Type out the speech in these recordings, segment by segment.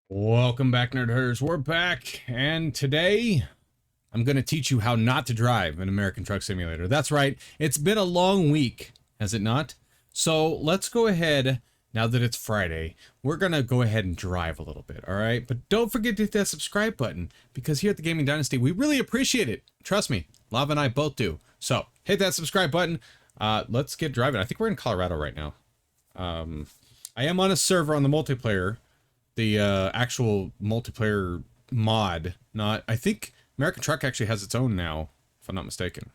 Welcome back, Nerd Herders. We're back, and today I'm going to teach you how not to drive an American Truck Simulator. That's right, it's been a long week, has it not? So let's go ahead, now that it's Friday, we're going to go ahead and drive a little bit, alright? But don't forget to hit that subscribe button, because here at the Gaming Dynasty, we really appreciate it. Trust me, Lava and I both do. So, hit that subscribe button. Let's get driving. I think we're in Colorado right now. I am on a server on the multiplayer. The actual multiplayer mod, not... I think American Truck actually has its own now, if I'm not mistaken.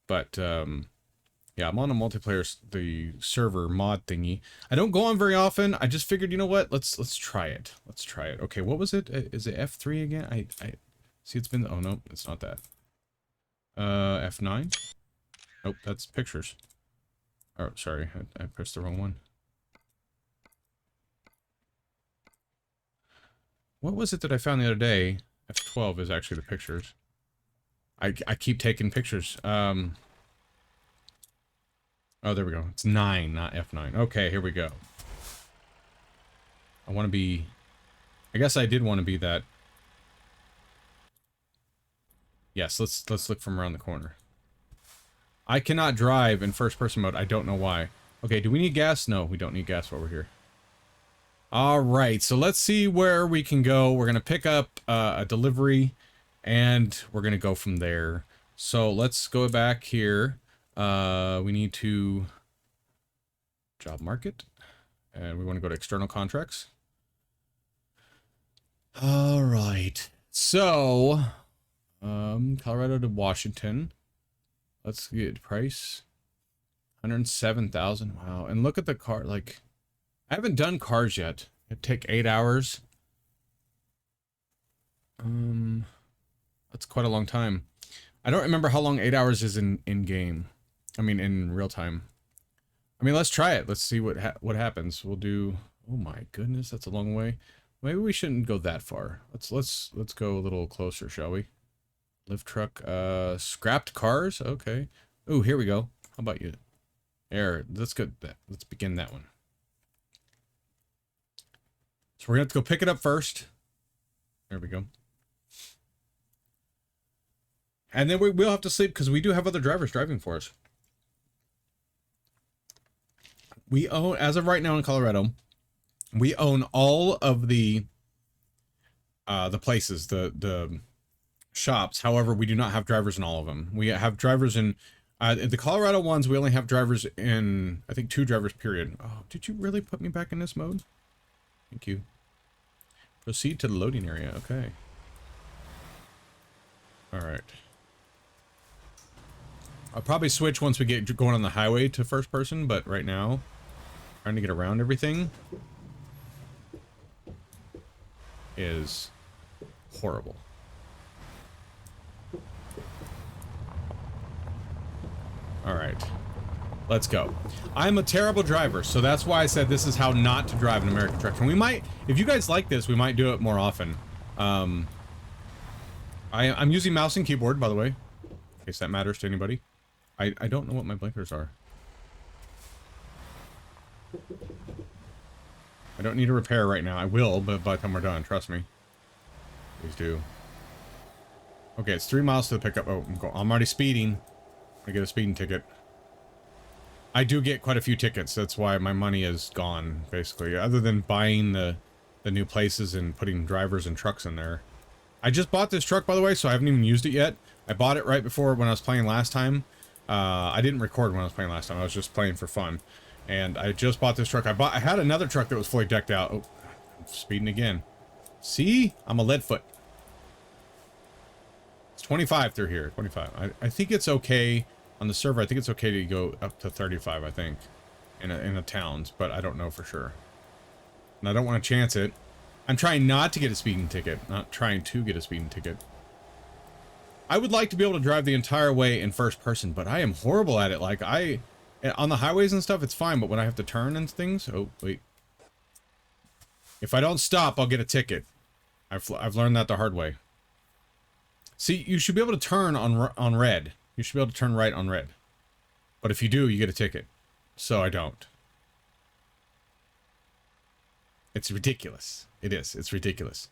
But, yeah, I'm on a multiplayer, the server mod thingy. I don't go on very often. I just figured, you know what? Let's try it. Let's try it. Okay, what was it? Is it F3 again? I see it's been... Oh, no, it's not that. F9? Nope, that's pictures. Oh, sorry. I pressed the wrong one. What was it that I found the other day? F12 is actually the pictures. I keep taking pictures. Oh, there we go. It's 9, not F9. Okay, here we go. I want to be... I guess I did want to be that. Yes, let's look from around the corner. I cannot drive in first-person mode. I don't know why. Okay, do we need gas? No, we don't need gas while we're here. Alright, so let's see where we can go. We're going to pick up a delivery, and we're going to go from there. So let's go back here. We need to... Job market. And we want to go to external contracts. Alright. So... Colorado to Washington. Let's get price. 107,000. Wow. And look at the car, like... I haven't done cars yet. It'd take 8 hours. That's quite a long time. I don't remember how long 8 hours is in game. I mean, in real time. I mean, let's try it. Let's see what happens. We'll do... Oh my goodness, that's a long way. Maybe we shouldn't go that far. Let's go a little closer, shall we? Lift truck, scrapped cars? Okay. Ooh, here we go. How about you? There, let's begin that one. So we're going to have to go pick it up first. There we go. And then we'll have to sleep because we do have other drivers driving for us. We own, as of right now in Colorado, we own all of the places, the shops. However, we do not have drivers in all of them. We have drivers in the Colorado ones. We only have drivers in, I think, 2 drivers, period. Oh, did you really put me back in this mode? Thank you. Proceed to the loading area. Okay. Alright. I'll probably switch once we get going on the highway to first person, but right now, trying to get around everything is horrible. Alright. Let's go. I'm a terrible driver, so that's why I said this is how not to drive an American truck. And we might, if you guys like this, we might do it more often. I'm using mouse and keyboard, by the way, in case that matters to anybody. I don't know what my blinkers are. I don't need a repair right now. I will, but by the time we're done, trust me. Please do. Okay, it's 3 miles to the pickup. Oh, I'm already speeding. I get a speeding ticket. I do get quite a few tickets, that's why my money is gone, basically. Other than buying the new places and putting drivers and trucks in there. I just bought this truck, by the way, so I haven't even used it yet. I bought it right before when I was playing last time. I didn't record when I was playing last time, I was just playing for fun. And I just bought this truck. I had another truck that was fully decked out. Oh, I'm speeding again. See? I'm a lead foot. It's 25 through here, 25. I think it's okay. On the server, I think it's okay to go up to 35, I think, in the towns, but I don't know for sure. And I don't want to chance it. I'm trying not to get a speeding ticket, not trying to get a speeding ticket. I would like to be able to drive the entire way in first person, but I am horrible at it. Like, on the highways and stuff, it's fine, but when I have to turn and things... Oh, wait. If I don't stop, I'll get a ticket. I've learned that the hard way. See, you should be able to turn on red. You should be able to turn right on red. But if you do, you get a ticket. So I don't. It's ridiculous. It is. It's ridiculous.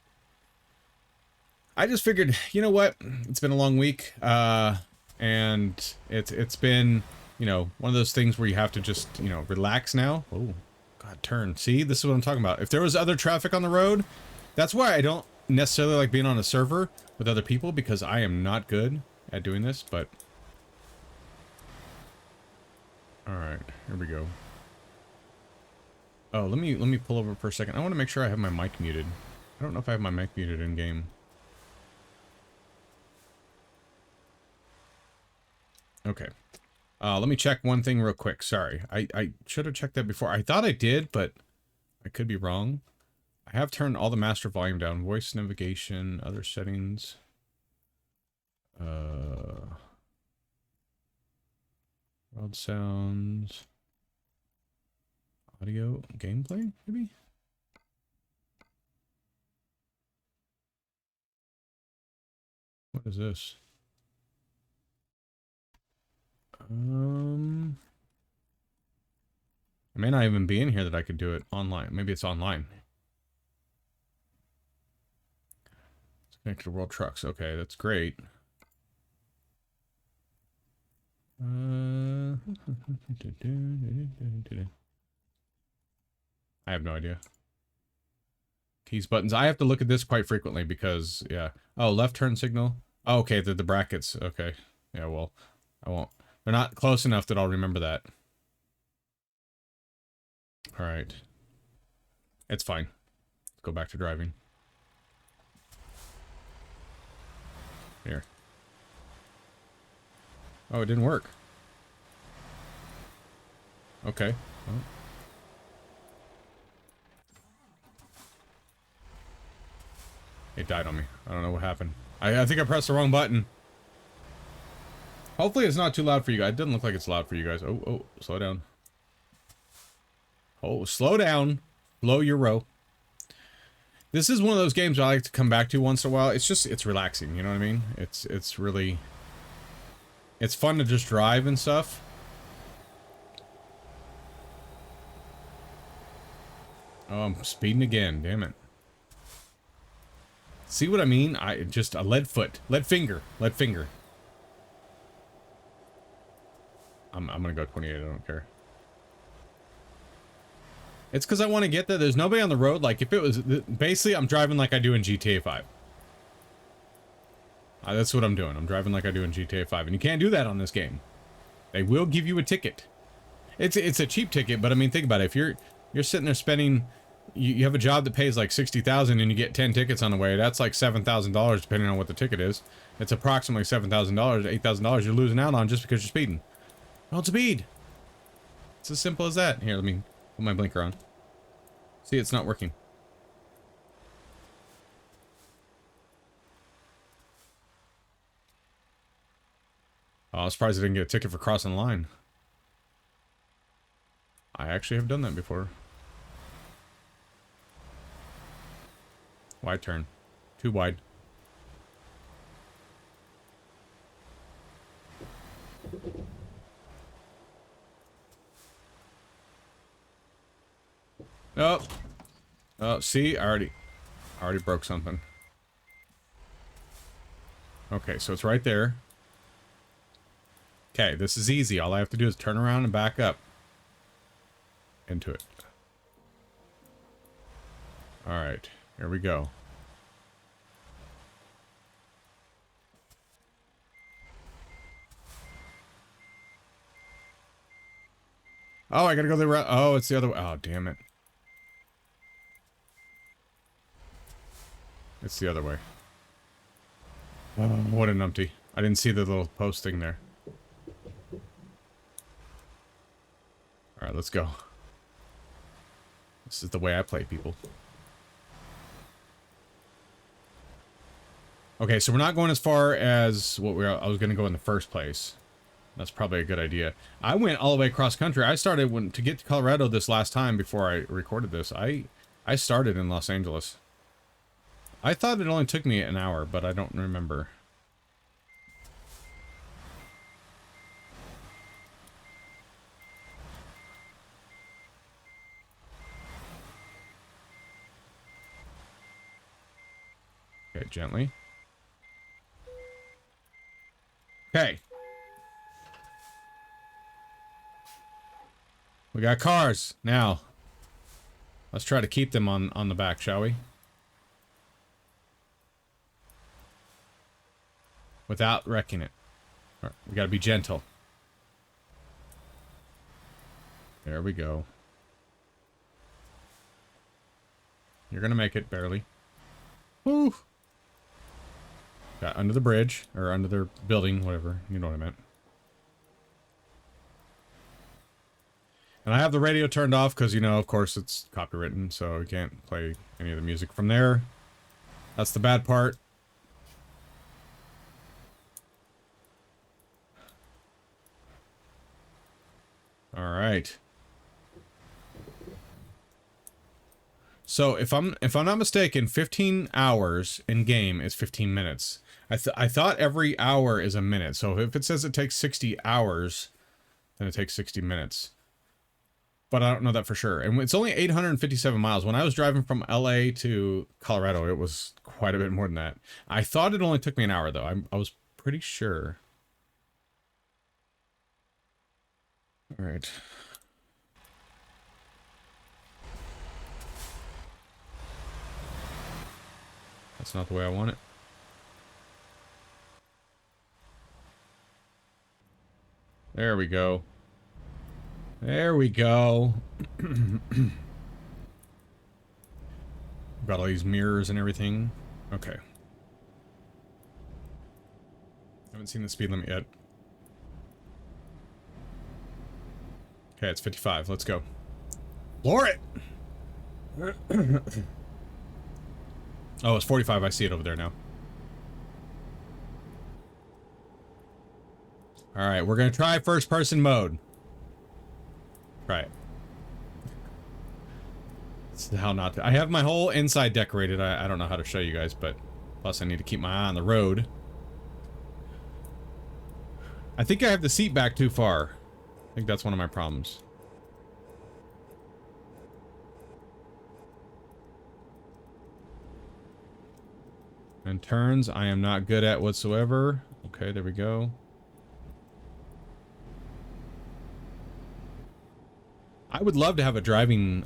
I just figured, you know what? It's been a long week, and it's been, you know, one of those things where you have to just, you know, relax now. Oh, God, turn. See, this is what I'm talking about. If there was other traffic on the road, that's why I don't necessarily like being on a server with other people, because I am not good at doing this, but... Alright, here we go. Oh, let me pull over for a second. I want to make sure I have my mic muted. I don't know if I have my mic muted in game. Okay. Let me check one thing real quick. Sorry. I should have checked that before. I thought I did, but I could be wrong. I have turned all the master volume down. Voice navigation, other settings. World sounds. Audio, gameplay, maybe? What is this? It may not even be in here that I could do it online. Maybe it's online. It's connected to World Trucks. Okay, that's great. I have no idea. Keys, buttons. I have to look at this quite frequently because, yeah. Oh, left turn signal. Oh, okay, the brackets. Okay. Yeah, well, I won't. They're not close enough that I'll remember that. Alright. It's fine. Let's go back to driving. Here. Oh, it didn't work. Okay. Well. It died on me. I don't know what happened. I think I pressed the wrong button. Hopefully it's not too loud for you guys. It doesn't look like it's loud for you guys. Oh, slow down. Oh, slow down. Blow your row. This is one of those games I like to come back to once in a while. It's just, it's relaxing, you know what I mean? It's really... It's fun to just drive and stuff. Oh, I'm speeding again, damn it. See what I mean? Just a lead foot. Lead finger. Lead finger. I'm gonna go 28, I don't care. It's because I want to get there. There's nobody on the road. Like, if it was... Basically, I'm driving like I do in GTA 5. That's what I'm doing. I'm driving like I do in GTA 5. And you can't do that on this game. They will give you a ticket. It's a cheap ticket, but I mean, think about it. If you're sitting there spending... You have a job that pays like $60,000 and you get 10 tickets on the way. That's like $7,000 depending on what the ticket is. It's approximately $7,000, $8,000 you're losing out on just because you're speeding. Don't speed! It's as simple as that. Here, let me put my blinker on. See, it's not working. Oh, I was surprised I didn't get a ticket for crossing the line. I actually have done that before. Wide turn. Too wide. Oh. Oh, see? I already broke something. Okay, so it's right there. Okay, this is easy. All I have to do is turn around and back up. Into it. Alright, here we go. Oh, I gotta go the route. Oh, it's the other way. Oh, damn it. It's the other way. Oh, what a numpty. I didn't see the little post thing there. Alright, let's go. This is the way I play, people. Okay, so we're not going as far as what I was going to go in the first place. That's probably a good idea. I went all the way across country. I started to get to Colorado this last time before I recorded this. I started in Los Angeles. I thought it only took me an hour, but I don't remember. Okay, gently. Okay. We got cars. Now, let's try to keep them on the back, shall we? Without wrecking it. Right, we gotta be gentle. There we go. You're gonna make it, barely. Woo! Got under the bridge, or under their building, whatever. You know what I meant. And I have the radio turned off because, you know, of course it's copywritten, so we can't play any of the music from there. That's the bad part. All right. So if I'm not mistaken, 15 hours in game is 15 minutes. I thought every hour is a minute. So if it says it takes 60 hours, then it takes 60 minutes. But I don't know that for sure. And it's only 857 miles. When I was driving from LA to Colorado, it was quite a bit more than that. I thought it only took me an hour though. I was pretty sure. All right. That's not the way I want it. There we go. There we go. Got all these mirrors and everything. Okay. Haven't seen the speed limit yet. Okay, it's 55. Let's go. Floor it! Oh, it's 45. I see it over there now. Alright, we're gonna try first person mode. Right. This is how not to. I have my whole inside decorated. I don't know how to show you guys, but plus I need to keep my eye on the road. I think I have the seat back too far. I think that's one of my problems. And turns, I am not good at whatsoever. Okay, there we go. I would love to have a driving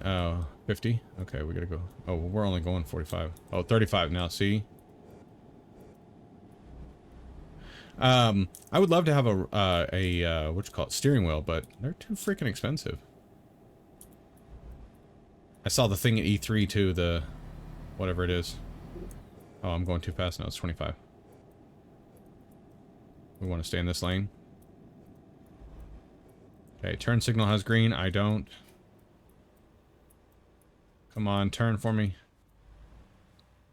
50. Okay, we gotta go. Oh, well, we're only going 45. Oh, 35 now, see? I would love to have a what you call it, steering wheel, but they're too freaking expensive. I saw the thing at E3 too, the whatever it is. Oh, I'm going too fast now. It's 25. We want to stay in this lane. Okay, turn signal has green. I don't. Come on, turn for me.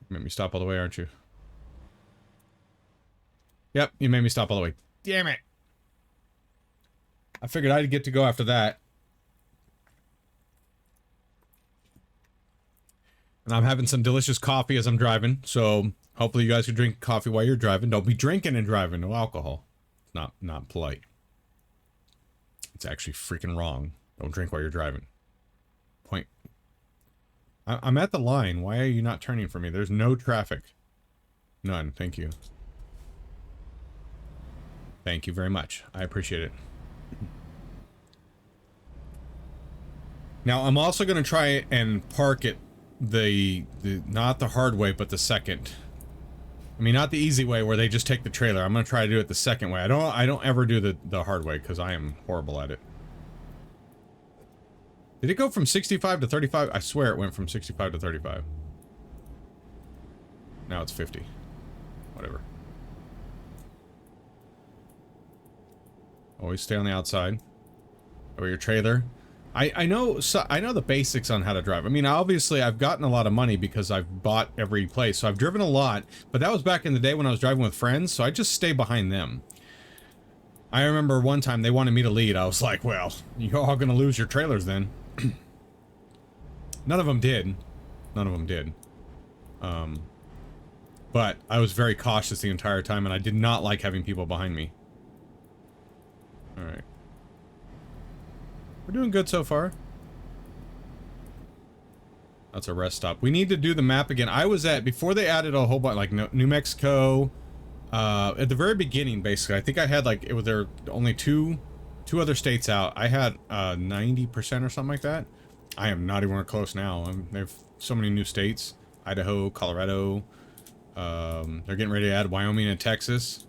You made me stop all the way, aren't you? Yep, you made me stop all the way. Damn it! I figured I'd get to go after that. And I'm having some delicious coffee as I'm driving, so hopefully you guys can drink coffee while you're driving. Don't be drinking and driving. No alcohol. It's not polite. It's actually freaking wrong. Don't drink while you're driving. Point. I'm at the line. Why are you not turning for me? There's no traffic. None. Thank you. Thank you very much. I appreciate it. Now, I'm also going to try and park it the not the hard way, but the second. I mean, not the easy way where they just take the trailer. I'm going to try to do it the second way. I don't ever do the hard way because I am horrible at it. Did it go from 65 to 35? I swear it went from 65 to 35. Now it's 50. Whatever. Always stay on the outside. Or your trailer. I know the basics on how to drive. I mean, obviously, I've gotten a lot of money because I've bought every place. So I've driven a lot, but that was back in the day when I was driving with friends, so I just stay behind them. I remember one time they wanted me to lead. I was like, well, you're all going to lose your trailers then. None of them did. None of them did. But I was very cautious the entire time, and I did not like having people behind me. Alright. We're doing good so far. That's a rest stop. We need to do the map again. I was at, before they added a whole bunch, like New Mexico, at the very beginning, basically. I think I had like, it was there only two other states out. I had 90% or something like that. I am not anywhere close now. They have so many new states. Idaho, Colorado. They're getting ready to add Wyoming and Texas.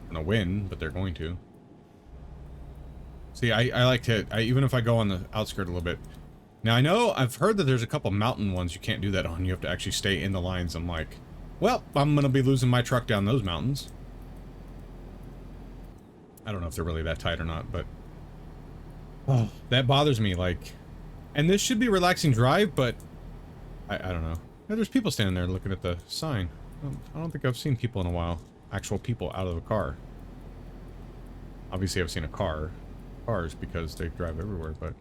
Gonna win, but they're going to. See, I like to, even if I go on the outskirt a little bit. Now, I know, I've heard that there's a couple mountain ones you can't do that on. You have to actually stay in the lines. I'm like, well, I'm gonna be losing my truck down those mountains. I don't know if they're really that tight or not, but... Oh, that bothers me, like... And this should be a relaxing drive, but... I don't know. Yeah, there's people standing there looking at the sign. I don't think I've seen people in a while. Actual people out of a car. Obviously, I've seen cars because they drive everywhere, but...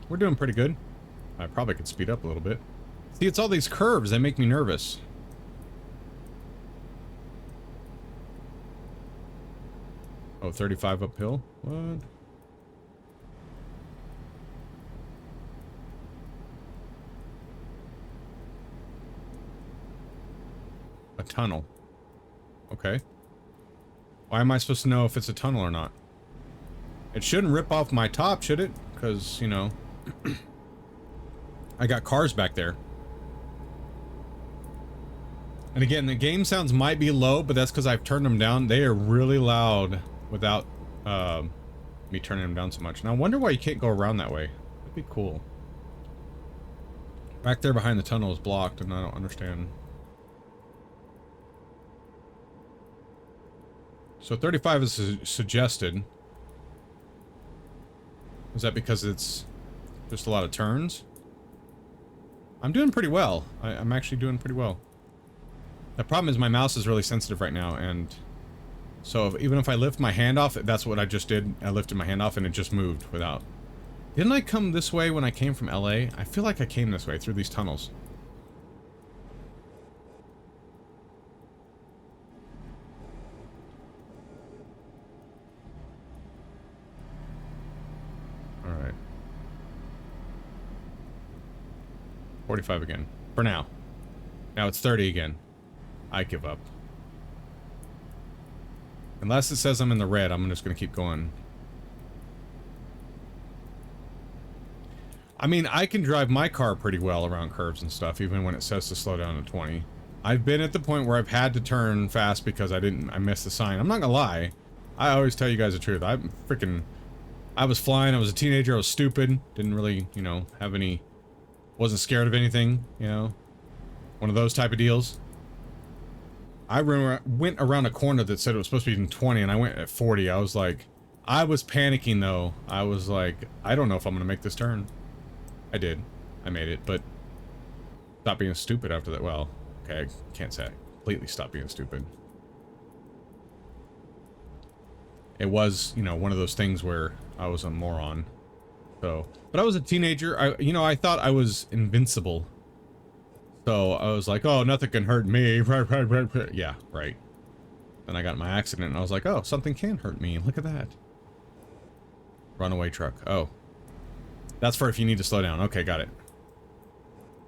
We're doing pretty good. I probably could speed up a little bit. See, it's all these curves that make me nervous. Oh, 35 uphill? What? A tunnel. Okay. Why am I supposed to know if it's a tunnel or not? It shouldn't rip off my top, should it? Because, you know... I got cars back there. And again, the game sounds might be low, but that's because I've turned them down. They are really loud without me turning them down so much. Now, I wonder why you can't go around that way. That'd be cool. Back there behind the tunnel is blocked, and I don't understand. So 35 is suggested. Is that because it's just a lot of turns? I'm doing pretty well. I'm actually doing pretty well. The problem is my mouse is really sensitive right now, and so even if I lift my hand off, that's what I just did. I lifted my hand off and it just moved without. Didn't I come this way when I came from LA? I feel like I came this way through these tunnels. Alright. 45 again. For now. Now it's 30 again. I give up. Unless it says I'm in the red, I'm just gonna keep going. I mean, I can drive my car pretty well around curves and stuff, even when it says to slow down to 20. I've been at the point where I've had to turn fast because I missed the sign. I'm not gonna lie. I always tell you guys the truth. I was flying, I was a teenager, I was stupid. Didn't really, you know, have any... Wasn't scared of anything, you know? One of those type of deals. I went around a corner that said it was supposed to be in 20, and I went at 40. I was like... I was panicking, though. I was like, I don't know if I'm gonna make this turn. I did. I made it, but... Stop being stupid after that. Well, okay, I can't say I completely stopped being stupid. It was, you know, one of those things where I was a moron. So... But I was a teenager. I thought I was invincible. So I was like, oh, nothing can hurt me. Yeah, right. Then I got in my accident and I was like, oh, something can hurt me. Look at that. Runaway truck. Oh. That's for if you need to slow down. Okay, got it.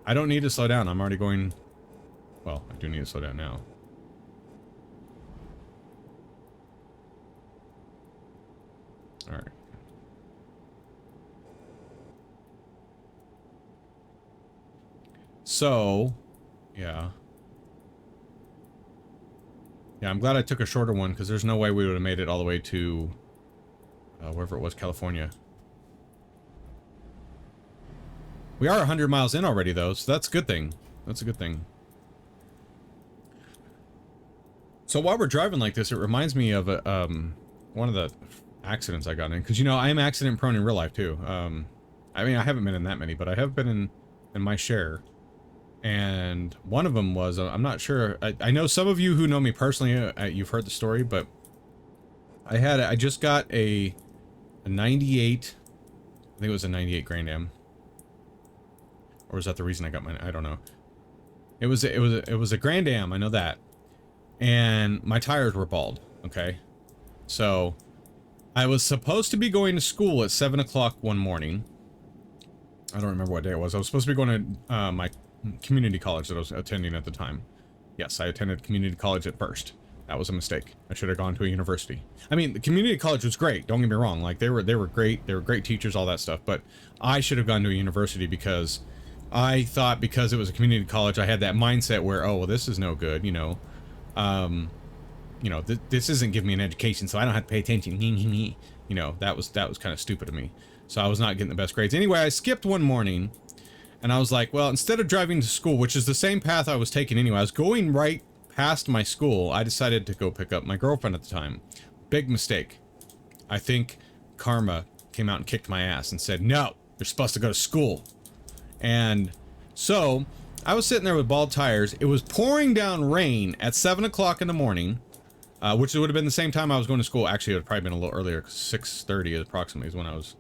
I don't need to slow down. I'm already going... Well, I do need to slow down now. Alright. So, yeah. Yeah, I'm glad I took a shorter one, because there's no way we would have made it all the way to... wherever it was, California. We are 100 miles in already, though, so that's a good thing. That's a good thing. So while we're driving like this, it reminds me of one of the accidents I got in. Because, you know, I am accident prone in real life, too. I mean, I haven't been in that many, but I have been in my share. And one of them was, I'm not sure, I know some of you who know me personally, you've heard the story, but I just got a 98, I think it was a 98 Grand Am. Or was that the reason I got mine? I don't know. It was a Grand Am, I know that. and my tires were bald. Okay, so I was supposed to be going to school at 7 o'clock one morning. I don't remember what day it was. I was supposed to be going to my community college that I was attending at the time. Yes, I attended community college at first. That was a mistake. I should have gone to a university. I mean, the community college was great. Don't get me wrong. Like, they were great. They were great teachers, all that stuff. But I should have gone to a university because I thought because it was a community college, I had that mindset where, oh, well, this is no good, this isn't giving me an education, so I don't have to pay attention. That was kind of stupid of me. So I was not getting the best grades. Anyway, I skipped one morning, and I was like, well, instead of driving to school, which is the same path I was taking anyway, I was going right past my school. I decided to go pick up my girlfriend at the time. Big mistake. I think karma came out and kicked my ass and said, no, you're supposed to go to school. And so I was sitting there with bald tires. It was pouring down rain at 7 o'clock in the morning, which would have been the same time I was going to school. Actually, it would have probably been a little earlier, 6:30 approximately is when I was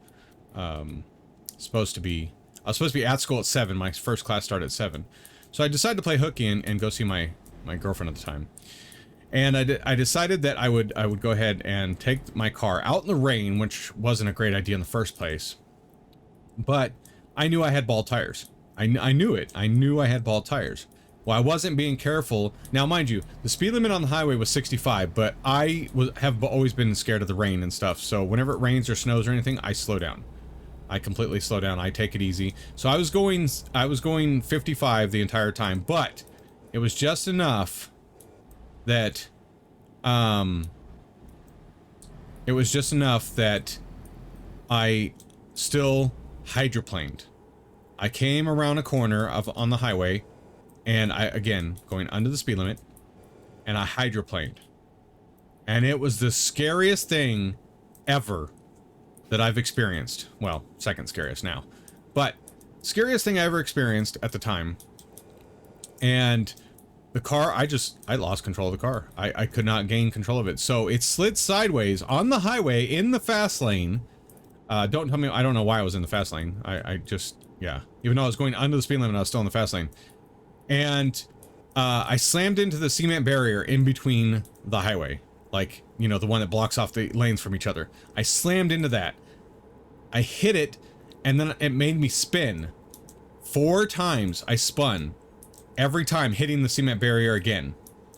supposed to be at school at 7. My first class started at 7. So I decided to play hooky and go see my girlfriend at the time. And I decided that I would go ahead and take my car out in the rain, which wasn't a great idea in the first place. But I knew I had bald tires. I knew it. I knew I had bald tires. Well, I wasn't being careful. Now, mind you, the speed limit on the highway was 65, but I have always been scared of the rain and stuff. So whenever it rains or snows or anything, I slow down. I completely slow down. I take it easy. So I was going 55 the entire time, but it was just enough that I still hydroplaned. I came around a corner on the highway, and again, going under the speed limit, and I hydroplaned. And it was the scariest thing ever that I've experienced. Well, second scariest now. But scariest thing I ever experienced at the time. And the car, I lost control of the car. I could not gain control of it. So it slid sideways on the highway in the fast lane. Don't tell me, I don't know why I was in the fast lane. Yeah. Even though I was going under the speed limit, I was still in the fast lane. And I slammed into the cement barrier in between the highway. Like, the one that blocks off the lanes from each other. I slammed into that. I hit it, and then it made me spin. 4 times I spun. Every time hitting the cement barrier again.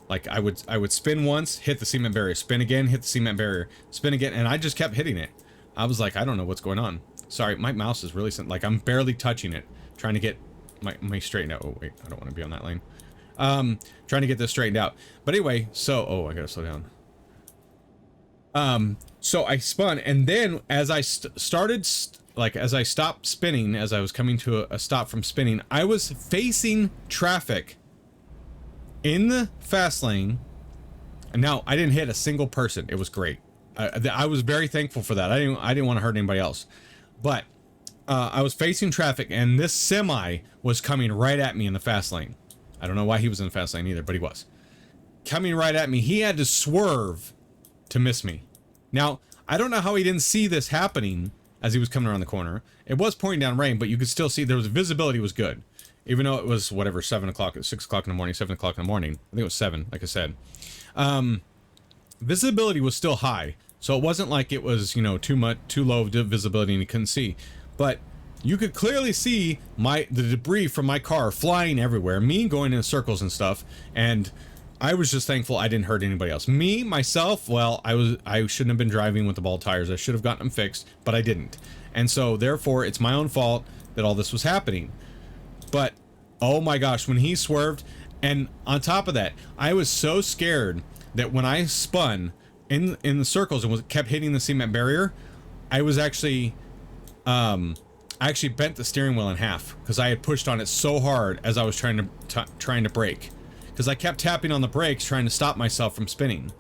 Like, I would spin once, hit the cement barrier, spin again, hit the cement barrier, spin again, and I just kept hitting it. I was like, I don't know what's going on. Sorry, my mouse is really, like, I'm barely touching it, trying to get my straightened out. Oh, wait, I don't want to be on that lane. Trying to get this straightened out. But anyway, I gotta slow down. So I spun, and then as I as I stopped spinning, as I was coming to a stop from spinning, I was facing traffic in the fast lane. And now I didn't hit a single person. It was great. I was very thankful for that. I didn't want to hurt anybody else, but I was facing traffic, and this semi was coming right at me in the fast lane. I don't know why he was in the fast lane either, but he was coming right at me. He had to swerve to miss me. Now, I don't know how he didn't see this happening as he was coming around the corner. It was pouring down rain, but you could still see visibility was good. Even though it was whatever, 7 o'clock, 6 o'clock in the morning, 7 o'clock in the morning. I think it was 7, like I said. Visibility was still high. So it wasn't like it was, too low visibility and you couldn't see. But you could clearly see the debris from my car flying everywhere, me going in circles and stuff, and I was just thankful I didn't hurt anybody else. Myself, well, I shouldn't have been driving with the bald tires. I should have gotten them fixed, but I didn't. And so, therefore, it's my own fault that all this was happening. But, oh my gosh, when he swerved, and on top of that, I was so scared that when I spun in the circles and kept hitting the cement barrier, I was actually, I actually bent the steering wheel in half because I had pushed on it so hard as I was trying to brake. Because I kept tapping on the brakes trying to stop myself from spinning.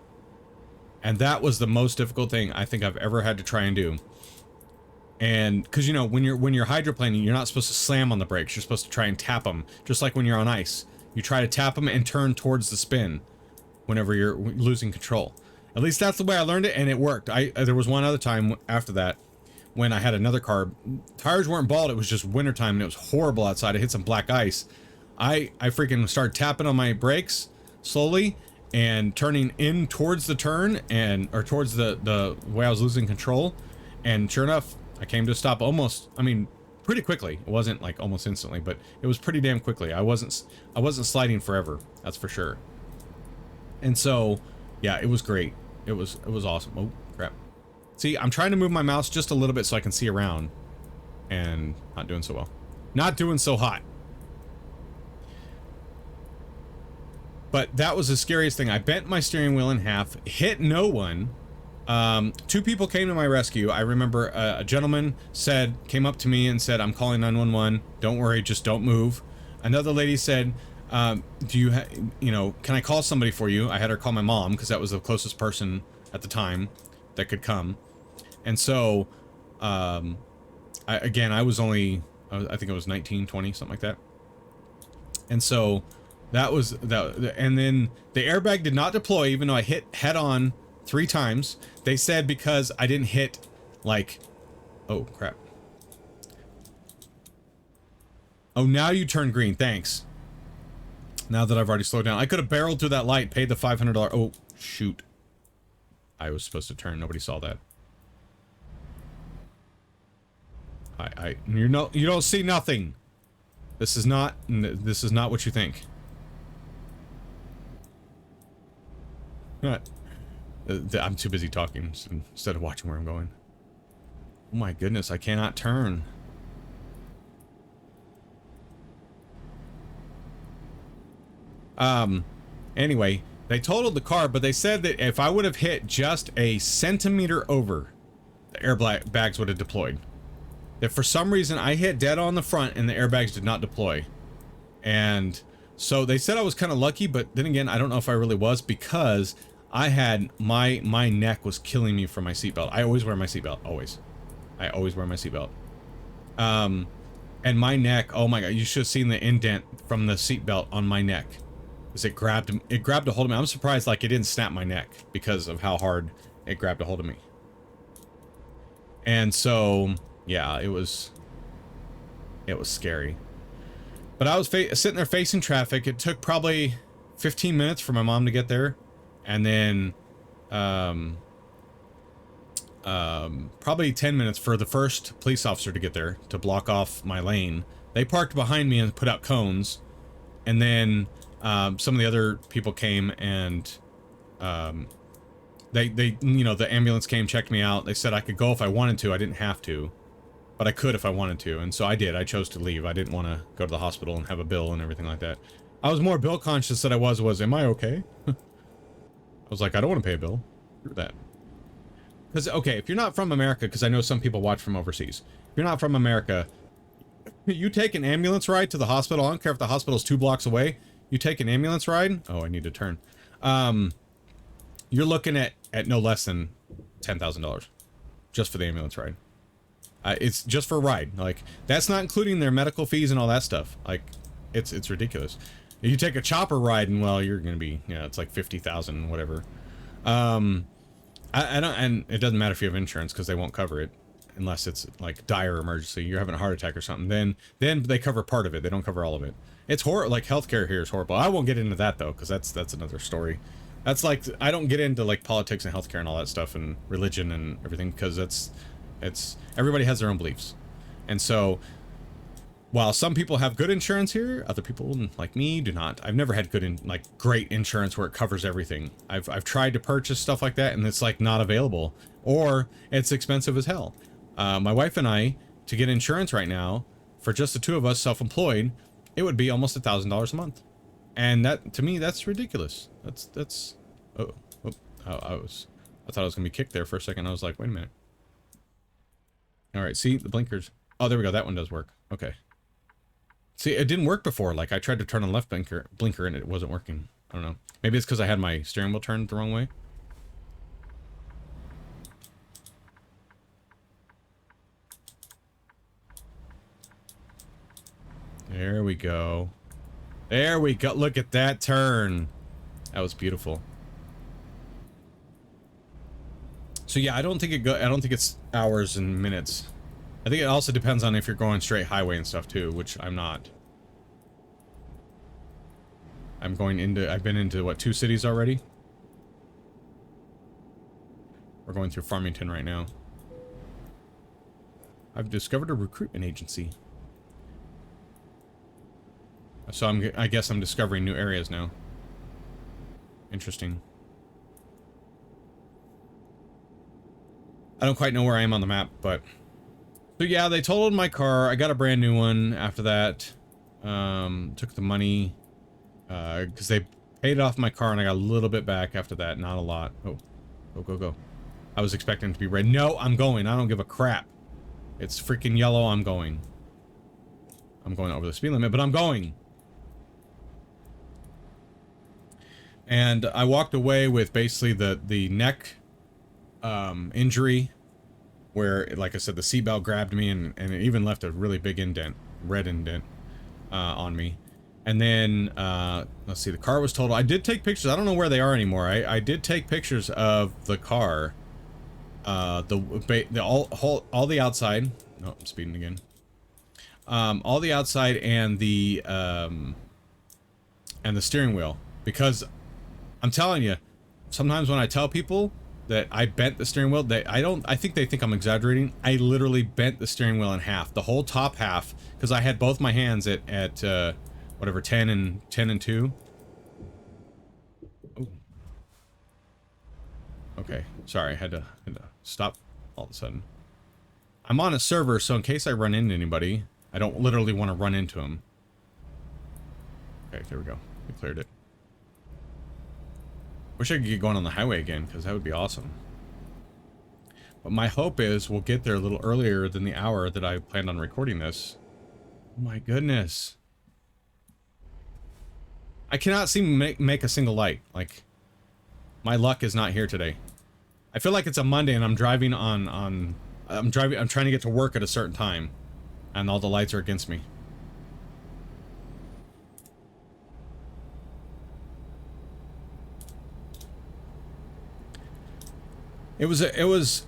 And that was the most difficult thing I think I've ever had to try and do. And because when you're hydroplaning, you're not supposed to slam on the brakes. You're supposed to try and tap them, just like when you're on ice. You try to tap them and turn towards the spin whenever you're losing control. At least that's the way I learned it, and it worked. There was one other time after that when I had another car. Tires weren't bald. It was just wintertime, and it was horrible outside. I hit some black ice. I freaking started tapping on my brakes slowly, and turning in towards the turn or towards the way I was losing control. And sure enough, I came to a stop almost, I mean, pretty quickly. It wasn't like almost instantly, but it was pretty damn quickly. I wasn't sliding forever. That's for sure. And so, yeah, it was great. It was awesome. Oh, crap. See, I'm trying to move my mouse just a little bit so I can see around, and not doing so well. Not doing so hot. But that was the scariest thing. I bent my steering wheel in half, hit no one. Two people came to my rescue. I remember a gentleman came up to me and said, "I'm calling 911. Don't worry, just don't move." Another lady said, "Do you can I call somebody for you?" I had her call my mom because that was the closest person at the time that could come. And so, I was only, I think it was 19, 20, something like that. And so that was that. And then the airbag did not deploy, even though I hit head on 3 times. They said because I didn't hit, like, oh crap. Oh, now you turn green. Thanks. Now that I've already slowed down, I could have barreled through that light, paid the $500. Oh shoot! I was supposed to turn. Nobody saw that. You don't see nothing. This is not what you think. I'm too busy talking instead of watching where I'm going. Oh my goodness, I cannot turn. Anyway, they totaled the car, but they said that if I would have hit just a centimeter over, the airbags would have deployed. That for some reason I hit dead on the front and the airbags did not deploy. And so they said I was kind of lucky, but then again, I don't know if I really was, because I had my neck was killing me from my seatbelt. I always wear my seatbelt, always. I always wear my seatbelt. And my neck, oh my god, you should have seen the indent from the seatbelt on my neck. Because it grabbed a hold of me. I'm surprised like it didn't snap my neck because of how hard it grabbed a hold of me. And so, yeah, it was scary. But I was sitting there facing traffic. It took probably 15 minutes for my mom to get there. And then, probably 10 minutes for the first police officer to get there to block off my lane. They parked behind me and put out cones. And then, some of the other people came and, the ambulance came, checked me out. They said I could go if I wanted to. I didn't have to, but I could if I wanted to. And so I did. I chose to leave. I didn't want to go to the hospital and have a bill and everything like that. I was more bill conscious than I was, am I okay? I was like, I don't want to pay a bill. Screw that. Because, okay, if you're not from America, because I know some people watch from overseas. If you're not from America, you take an ambulance ride to the hospital. I don't care if the hospital's 2 blocks away. You take an ambulance ride. Oh, I need to turn. You're looking at no less than $10,000 just for the ambulance ride. It's just for a ride. Like, that's not including their medical fees and all that stuff. Like, it's ridiculous. If you take a chopper ride, and well, you're gonna be, it's like 50,000, whatever. I don't, and it doesn't matter if you have insurance because they won't cover it unless it's like dire emergency. You're having a heart attack or something. Then they cover part of it. They don't cover all of it. It's horrible. Like, healthcare here is horrible. I won't get into that though, because that's another story. That's like, I don't get into like politics and healthcare and all that stuff and religion and everything, because it's everybody has their own beliefs. And so while some people have good insurance here, other people like me do not. I've never had great insurance where it covers everything. I've tried to purchase stuff like that and it's like not available, or it's expensive as hell. My wife and I, to get insurance right now, for just the 2 of us self-employed, it would be almost $1,000 a month. And that, to me, that's ridiculous. That's I thought I was gonna be kicked there for a second. I was like, wait a minute. All right, see the blinkers. Oh, there we go. That one does work. Okay. See, it didn't work before. Like, I tried to turn on the left blinker and it wasn't working. I don't know. Maybe it's because I had my steering wheel turned the wrong way. There we go. There we go. Look at that turn. That was beautiful. So yeah, I don't think it's hours and minutes. I think it also depends on if you're going straight highway and stuff too, which I'm not. I've been into, what, 2 cities already? We're going through Farmington right now. I've discovered a recruitment agency. So I guess I'm discovering new areas now. Interesting. I don't quite know where I am on the map, but... So yeah, they totaled my car. I got a brand new one after that. Took the money. Because they paid off my car and I got a little bit back after that. Not a lot. Oh. Go, go, go. I was expecting it to be red. No, I'm going. I don't give a crap. It's freaking yellow. I'm going. I'm going over the speed limit, but I'm going. And I walked away with basically the neck injury where, like I said, the seatbelt grabbed me and it even left a really big indent, red indent on me. And then, let's see, the car was totaled. I did take pictures. I don't know where they are anymore. I did take pictures of the car. All the outside. No, I'm speeding again. All the outside and the steering wheel. Because I'm telling you, sometimes when I tell people that I bent the steering wheel, I think they think I'm exaggerating. I literally bent the steering wheel in half, the whole top half, because I had both my hands at whatever, 10 and 2. Oh. Okay, sorry, I had to stop all of a sudden. I'm on a server, so in case I run into anybody, I don't literally want to run into them. Okay, there we go. We cleared it. Wish I could get going on the highway again, because that would be awesome. But my hope is we'll get there a little earlier than the hour that I planned on recording this. Oh my goodness. I cannot seem to make a single light. Like, my luck is not here today. I feel like it's a Monday and I'm driving I'm trying to get to work at a certain time. And all the lights are against me. It was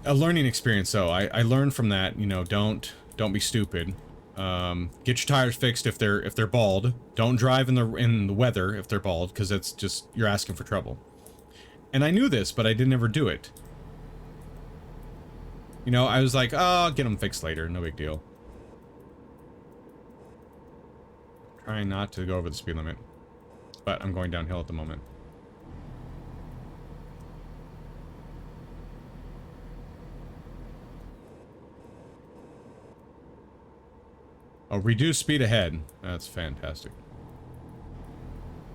a learning experience, though. I learned from that. You know, don't be stupid. Get your tires fixed if they're bald. Don't drive in the weather if they're bald, because it's just, you're asking for trouble. And I knew this, but I didn't ever do it. You know, I was like, oh, I'll get them fixed later. No big deal. Trying not to go over the speed limit, but I'm going downhill at the moment. Oh, reduce speed ahead. That's fantastic.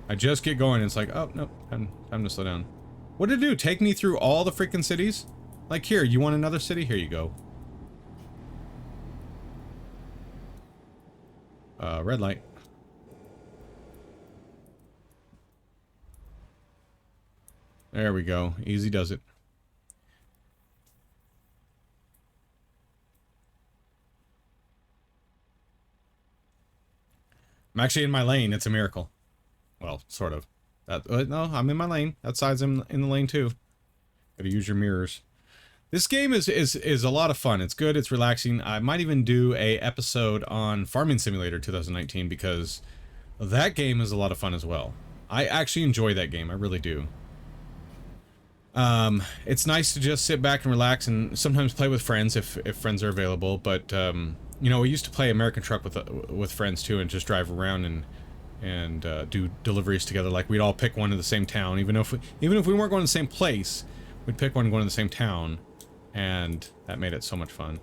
I just get going and it's like, oh, no, time to slow down. What did it do? Take me through all the freaking cities? Like, here, you want another city? Here you go. Red light. There we go. Easy does it. I'm actually in my lane. It's a miracle. Well, sort of. No, I'm in my lane. That side's in the lane too. Gotta use your mirrors. This game is a lot of fun. It's good. It's relaxing. I might even do a episode on Farming Simulator 2019 because that game is a lot of fun as well. I actually enjoy that game. I really do. It's nice to just sit back and relax and sometimes play with friends if friends are available. But you know, we used to play American Truck with friends too, and just drive around and do deliveries together. Like, we'd all pick one in the same town, even if we weren't going to the same place, we'd pick one going to the same town, and that made it so much fun.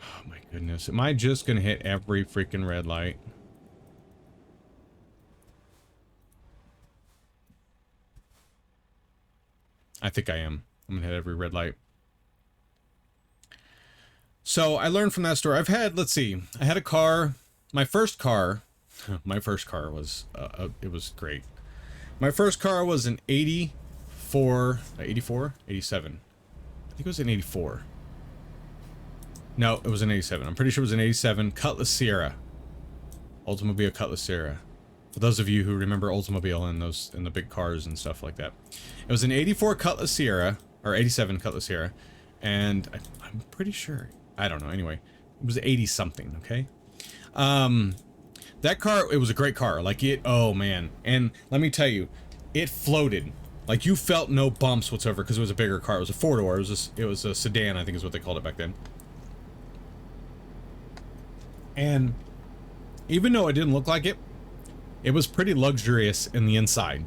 Oh my goodness, am I just gonna hit every freaking red light? I think I am. I'm gonna hit every red light. So I learned from that story. I've had, let's see, I had a car. My first car was, it was great. My first car was an 84, 87. I think it was an 84. No, it was an 87. I'm pretty sure it was an 87 Cutlass Sierra. Oldsmobile Cutlass Sierra. For those of you who remember Oldsmobile and the big cars and stuff like that. It was an 84 Cutlass Sierra, or 87 Cutlass Sierra, and I'm pretty sure, I don't know, anyway, it was 80 something, okay? That car, it was a great car. Like it, oh man. And let me tell you, it floated. Like you felt no bumps whatsoever because it was a bigger car. It was a four-door. It was a sedan, I think is what they called it back then. And even though it didn't look like it, it was pretty luxurious in the inside.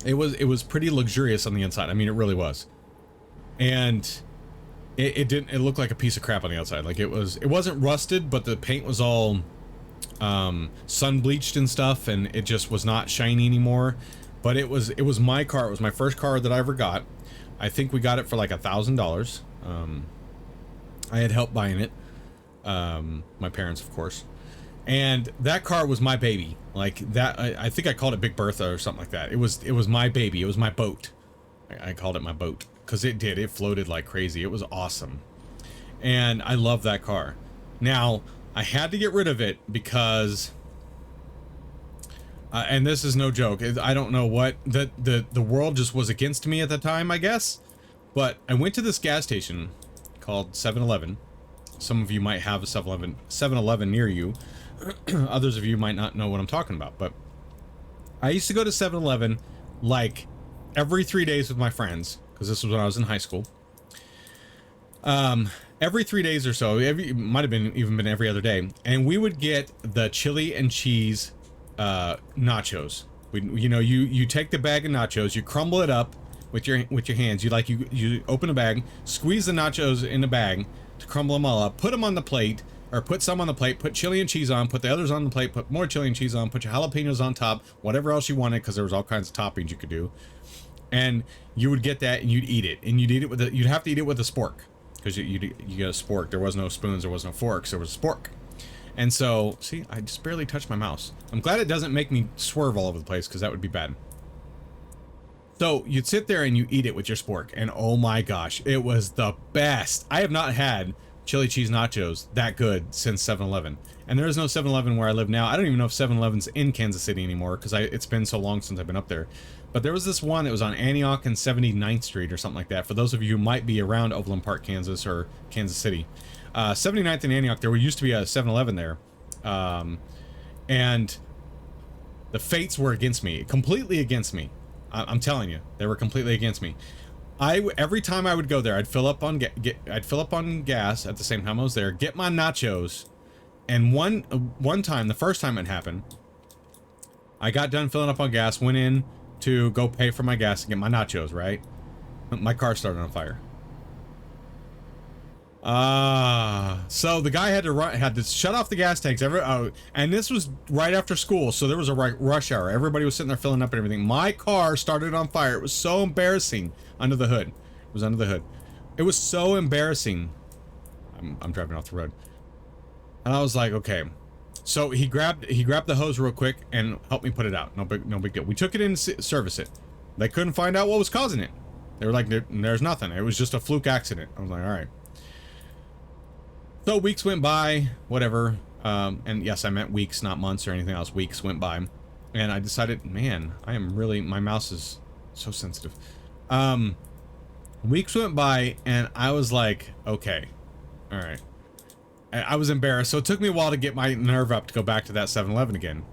It was pretty luxurious on the inside. I mean, it really was. And it looked like a piece of crap on the outside. Like it wasn't rusted, but the paint was all sun bleached and stuff, and it just was not shiny anymore. But it was my car. It was my first car that I ever got. I think we got it for like $1,000. I had help buying it. My parents, of course. And that car was my baby. Like that, I think I called it Big Bertha or something like that. It was my baby. It was my boat. I called it my boat because it floated like crazy. It was awesome. And I love that car. Now, I had to get rid of it because, and this is no joke. I don't know what, the world just was against me at the time, I guess. But I went to this gas station called 7-Eleven. Some of you might have a 7-Eleven near you. Others of you might not know what I'm talking about, but I used to go to 7-Eleven like every 3 days with my friends, because this was when I was in high school. Every 3 days or so, might have been even been every other day, and we would get the chili and cheese nachos. You take the bag of nachos, you crumble it up with your hands. You open a bag, squeeze the nachos in the bag to crumble them all up, put them on the plate. Or put some on the plate, put chili and cheese on, put the others on the plate, put more chili and cheese on, put your jalapenos on top, whatever else you wanted, because there was all kinds of toppings you could do. And you would get that and you'd eat it. And you'd have to eat it with a spork. Because you get a spork. There was no spoons, there was no forks, there was a spork. And so, see, I just barely touched my mouse. I'm glad it doesn't make me swerve all over the place, because that would be bad. So you'd sit there and you eat it with your spork. And oh my gosh, it was the best. I have not had chili cheese nachos that good since 7-Eleven. And there is no 7-Eleven where I live now. I don't even know if 7-Eleven's in Kansas City anymore, because it's been so long since I've been up there. But there was this one that was on Antioch and 79th Street or something like that. For those of you who might be around Overland Park, Kansas, or Kansas City. 79th and Antioch, there used to be a 7-Eleven there. And the fates were against me. Completely against me. I'm telling you. They were completely against me. Every time I would go there, I'd fill up on gas at the same time I was there, get my nachos, and one time, the first time it happened, I got done filling up on gas, went in to go pay for my gas to get my nachos, right? My car started on fire. So the guy had to shut off the gas tanks and this was right after school, so there was a rush hour. Everybody was sitting there filling up and everything. My car started on fire. It was so embarrassing. Under the hood. It was under the hood. It was so embarrassing. I'm driving off the road. And I was like, okay. So he grabbed the hose real quick and helped me put it out. No big deal. We took it in to service it. They couldn't find out what was causing it. They were like, there's nothing. It was just a fluke accident. I was like, all right. So weeks went by, whatever. And yes, I meant weeks, not months or anything else. Weeks went by. And I decided, man, my mouse is so sensitive. Weeks went by and I was like, okay, all right. And I was embarrassed. So it took me a while to get my nerve up to go back to that 7-Eleven again.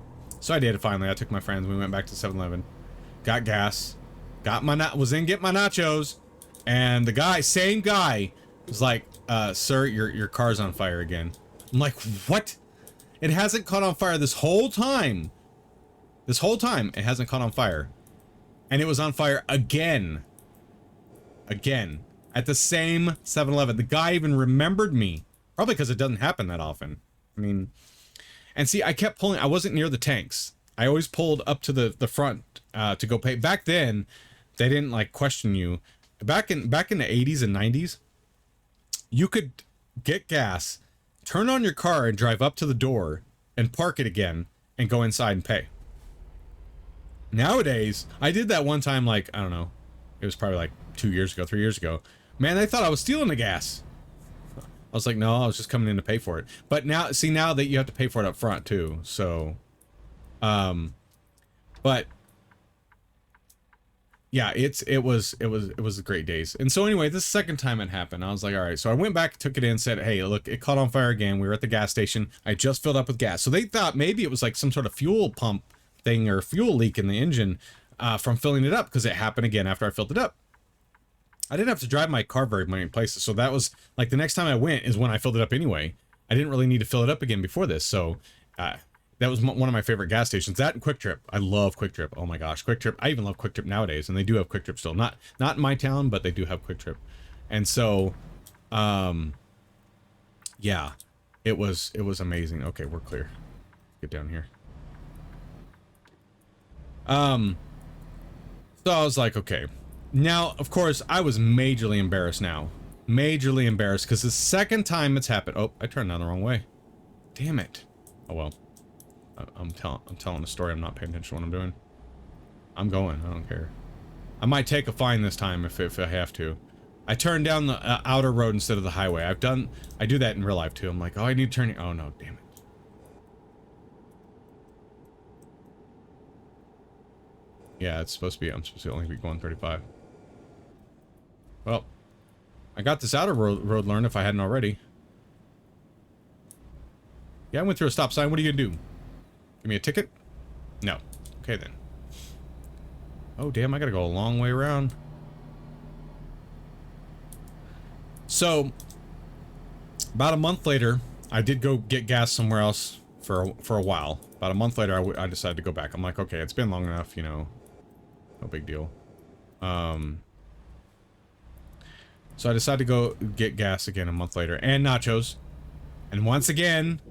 So I did finally. I took my friends. We went back to 7-Eleven, got gas, get my nachos. And the same guy was like, sir, your car's on fire again. I'm like, what? It hasn't caught on fire this whole time. This whole time it hasn't caught on fire. And it was on fire again. Again. At the same 7-Eleven. The guy even remembered me. Probably because it doesn't happen that often. I mean, and see, I kept pulling. I wasn't near the tanks. I always pulled up to the front to go pay. Back then, they didn't like question you. Back in the 80s and 90s, you could get gas, turn on your car and drive up to the door and park it again and go inside and pay. Nowadays, I did that one time, like, I don't know, it was probably like 2 years ago, 3 years ago. Man, they thought I was stealing the gas. I was like, no, I was just coming in to pay for it. But now, see, now that you have to pay for it up front too, so, but yeah, it was great days. And so anyway, this second time it happened, I was like, all right. So I went back, took it in, said, hey, look, it caught on fire again. We were at the gas station. I just filled up with gas. So they thought maybe it was like some sort of fuel pump thing or fuel leak in the engine from filling it up, because it happened again after I filled it up. I didn't have to drive my car very many places. So that was like the next time I went is when I filled it up anyway. I didn't really need to fill it up again before this. So that was one of my favorite gas stations. That and Quick Trip. I love Quick Trip. Oh my gosh, Quick Trip. I even love Quick Trip nowadays, and they do have Quick Trip still. Not in my town, but they do have Quick Trip. And so, yeah, it was amazing. Okay, we're clear. Get down here. So I was like, okay. Now, of course, I was majorly embarrassed now. Majorly embarrassed, because the second time it's happened. Oh, I turned down the wrong way. Damn it. Oh well. I'm telling a story. I'm not paying attention to what I'm doing. I'm going. I don't care. I might take a fine this time if I have to. I turned down the outer road instead of the highway. I do that in real life too. I'm like, oh, I need to turn. Oh no, damn it. Yeah, it's supposed to be. I'm supposed to only be going 35. Well, I got this outer road learned if I hadn't already. Yeah, I went through a stop sign. What are you gonna do? Give me a ticket? No. Okay then. Oh damn, I gotta go a long way around. So, about a month later, I did go get gas somewhere else for a while. About a month later, I decided to go back. I'm like, okay, it's been long enough, you know. No big deal. So I decided to go get gas again a month later, and nachos. And once again,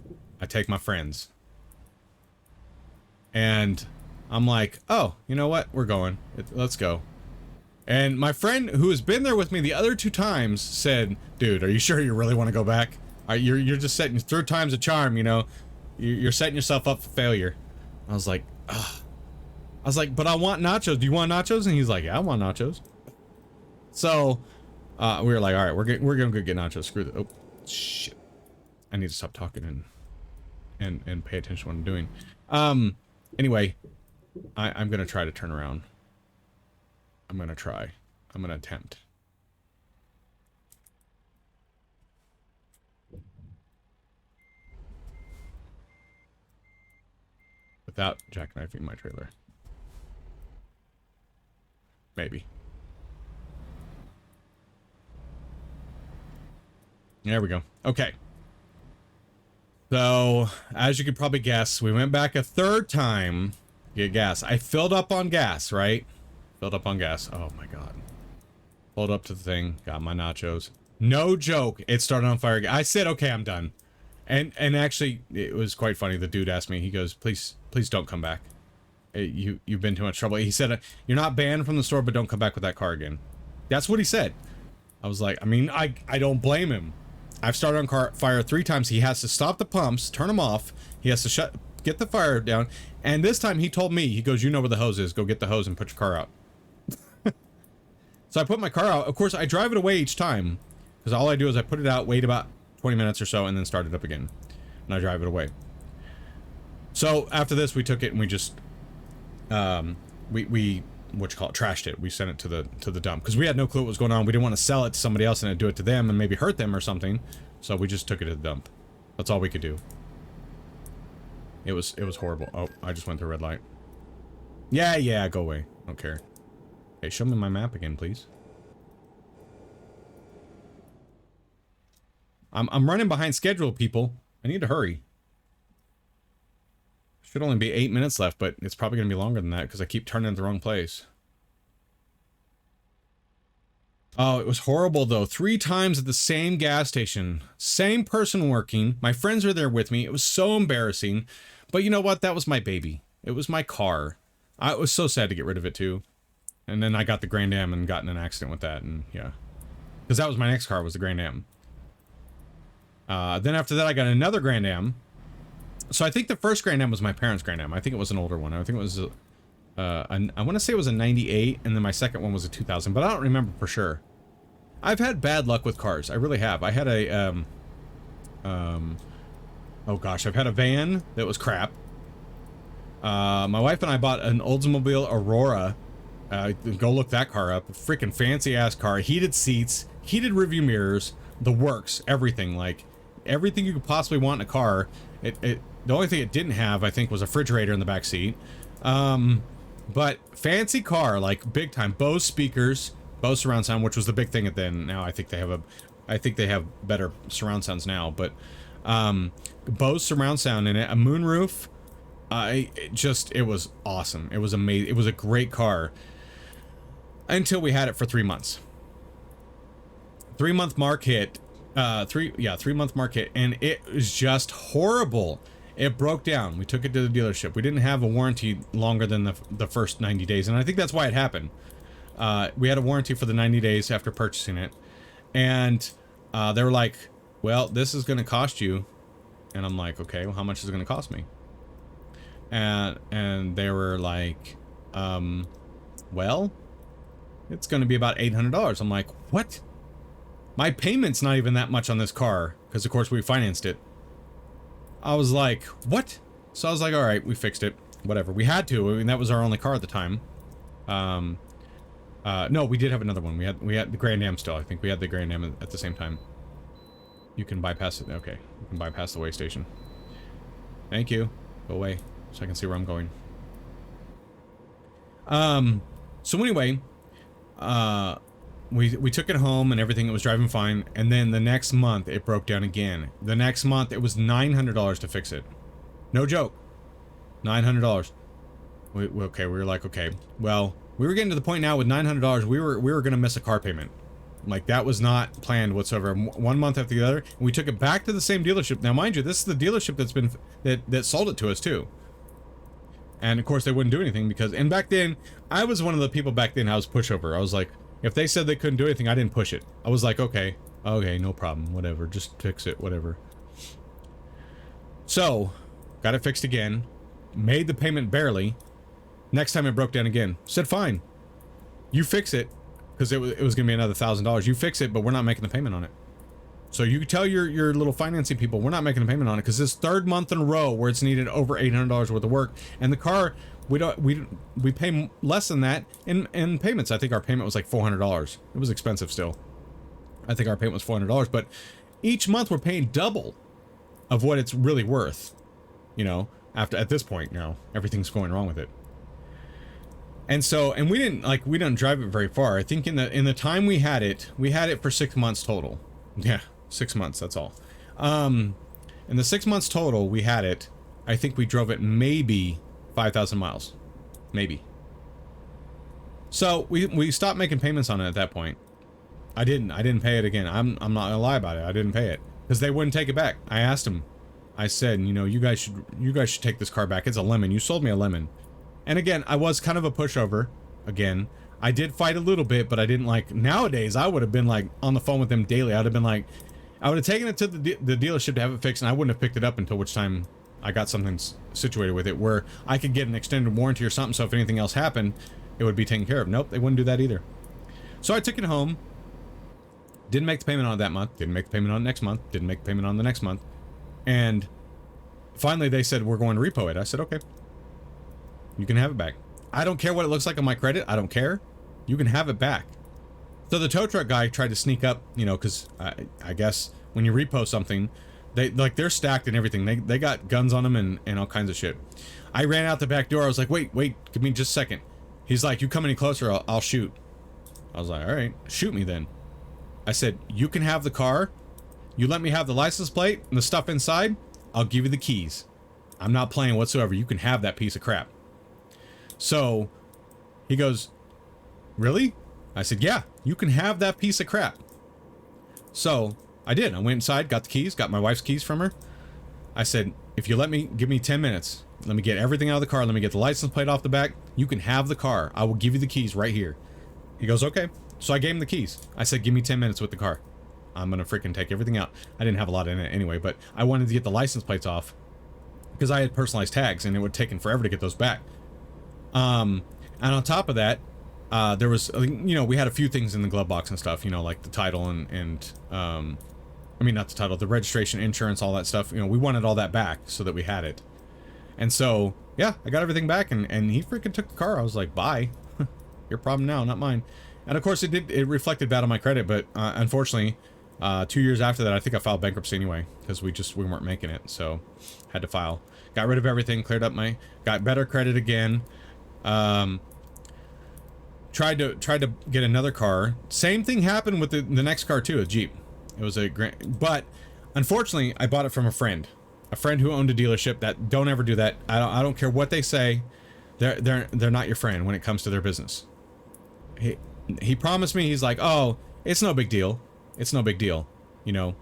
I take my friends. And I'm like, oh, you know what? We're going. Let's go. And my friend who has been there with me the other 2 times said, dude, are you sure you really want to go back? You're just setting, third time's a charm, you know? You're setting yourself up for failure. I was like, ugh. I was like, but I want nachos. Do you want nachos? And he's like, yeah, I want nachos. So, we were like, all right, we're gonna go get nachos. Screw the, oh, shit. I need to stop talking and pay attention to what I'm doing. Anyway, I'm gonna try to turn around. I'm gonna try. I'm gonna attempt. Without jackknifing my trailer. Maybe. There we go. Okay. So, as you could probably guess, we went back a 3rd time to get gas. I filled up on gas, right? Filled up on gas. Oh my god. Pulled up to the thing, got my nachos. No joke, it started on fire again. I said, okay, I'm done. And actually, it was quite funny. The dude asked me, he goes, please don't come back. You've been too much trouble. He said, you're not banned from the store, but don't come back with that car again. That's what he said. I was like, I mean, I don't blame him. I've started on fire 3 times. He has to stop the pumps, turn them off. He has to get the fire down. And this time he told me, he goes, you know where the hose is. Go get the hose and put your car out. So I put my car out. Of course, I drive it away each time. Because all I do is I put it out, wait about 20 minutes or so, and then start it up again. And I drive it away. So after this, we took it and we just, what you call it, trashed it. We sent it to the dump because we had no clue what was going on. We didn't want to sell it to somebody else and do it to them and maybe hurt them or something. So we just took it to the dump. That's all we could do. It was horrible. Oh, I just went through a red light. Yeah, go away. I don't care. Hey, show me my map again, please. I'm running behind schedule, people. I need to hurry. Should only be 8 minutes left, but it's probably going to be longer than that because I keep turning to the wrong place. Oh, it was horrible, though. 3 times at the same gas station. Same person working. My friends were there with me. It was so embarrassing. But you know what? That was my baby. It was my car. I was so sad to get rid of it, too. And then I got the Grand Am and got in an accident with that, and yeah. Because that was my next car, was the Grand Am. Then after that, I got another Grand Am. So I think the first Grand Am was my parents' Grand Am. I think it was an older one. I think it was, I want to say it was a 98, and then my second one was a 2000, but I don't remember for sure. I've had bad luck with cars. I really have. I had a, oh gosh, I've had a van that was crap. My wife and I bought an Oldsmobile Aurora Go look that car up. Freaking fancy ass car, heated seats, heated rearview mirrors, the works, everything, like everything you could possibly want in a car. The only thing it didn't have, I think, was a refrigerator in the back seat. But fancy car, like big time. Bose speakers, Bose surround sound, which was the big thing at then. Now I think they have better surround sounds now, but Bose surround sound in it, a moonroof. It was awesome. It was amazing. It was a great car until we had it for 3 months. 3-month mark hit. 3-month mark hit, and it was just horrible. It broke down. We took it to the dealership. We didn't have a warranty longer than the first 90 days, and I think that's why it happened. We had a warranty for the 90 days after purchasing it, and they were like, well, this is going to cost you. And I'm like, okay, well, how much is it going to cost me? And they were like, well, it's going to be about $800. I'm like, what? My payment's not even that much on this car, because of course we financed it. I was like, what? So I was like, all right, we fixed it. Whatever. We had to. I mean, that was our only car at the time. No, we did have another one. We had the Grand Am still. I think we had the Grand Am at the same time. You can bypass it. Okay. You can bypass the way station. Thank you. Go away so I can see where I'm going. So anyway, we took it home and everything. It was driving fine. And then the next month it broke down again. The next month it was $900 to fix it. No joke. $900. We were like, okay, well, we were getting to the point now with $900, we were going to miss a car payment. Like, that was not planned whatsoever. 1 month after the other, and we took it back to the same dealership. Now, mind you, this is the dealership that sold it to us too. And of course, they wouldn't do anything because, and back then, I was one of the people back then. I was pushover. I was like, if they said they couldn't do anything, I didn't push it. I was like, okay, no problem, whatever, just fix it, whatever. So, got it fixed again, made the payment barely. Next time it broke down again. Said, fine, you fix it, because it was going to be another $1,000. You fix it, but we're not making the payment on it. So you tell your little financing people, we're not making a payment on it, because this 3rd month in a row where it's needed over $800 worth of work, and the car, we pay less than that in payments. I think our payment was like $400. It was expensive still. I think our payment was $400, but each month we're paying double of what it's really worth. You know, at this point, you know, everything's going wrong with it. And so, and we didn't drive it very far. I think in the time we had it for 6 months total. Yeah, 6 months, that's all. In the 6 months total we had it, I think we drove it maybe 5,000 miles. Maybe. So we stopped making payments on it at that point. I didn't pay it again. I'm not gonna lie about it. I didn't pay it because they wouldn't take it back. I asked them. I said, you know, you guys should take this car back. It's a lemon. You sold me a lemon. And again, I was kind of a pushover. Again, I did fight a little bit, but I didn't like. Nowadays, I would have been like on the phone with them daily. I would have been like, I would have taken it to the dealership to have it fixed, and I wouldn't have picked it up until which time I got something situated with it where I could get an extended warranty or something. So if anything else happened, it would be taken care of. Nope, they wouldn't do that either. So I took it home. Didn't make the payment on it that month. Didn't make the payment on it next month. Didn't make the payment on the next month. And finally, they said, we're going to repo it. I said, okay. You can have it back. I don't care what it looks like on my credit. I don't care. You can have it back. So the tow truck guy tried to sneak up, you know, because I guess when you repo something, they're stacked and everything. They got guns on them and all kinds of shit. I ran out the back door. I was like, wait, give me just a second. He's like, you come any closer, I'll shoot. I was like, all right, shoot me then. I said, you can have the car. You let me have the license plate and the stuff inside. I'll give you the keys. I'm not playing whatsoever. You can have that piece of crap. So he goes, really? I said, yeah, you can have that piece of crap. So I did. I went inside, got the keys, got my wife's keys from her. I said, if you give me 10 minutes, let me get everything out of the car. Let me get the license plate off the back. You can have the car. I will give you the keys right here. He goes, okay. So I gave him the keys. I said, give me 10 minutes with the car. I'm going to freaking take everything out. I didn't have a lot in it anyway, but I wanted to get the license plates off because I had personalized tags and it would have taken forever to get those back. And on top of that, there was, you know, we had a few things in the glove box and stuff, you know, like the title and I mean, not the title, the registration, insurance, all that stuff. You know, we wanted all that back so that we had it. And so, yeah, I got everything back and he freaking took the car. I was like, bye. Your problem now, not mine. And of course it reflected bad on my credit, but unfortunately, 2 years after that, I think I filed bankruptcy anyway, because we weren't making it, so had to file. Got rid of everything, cleared up got better credit again. Tried to get another car. Same thing happened with the next car too, a Jeep. It was a great, but unfortunately, I bought it from a friend who owned a dealership. That don't ever do that. I don't care what they say. They're not your friend when it comes to their business. He promised me, he's like, oh, it's no big deal. It's no big deal. You know,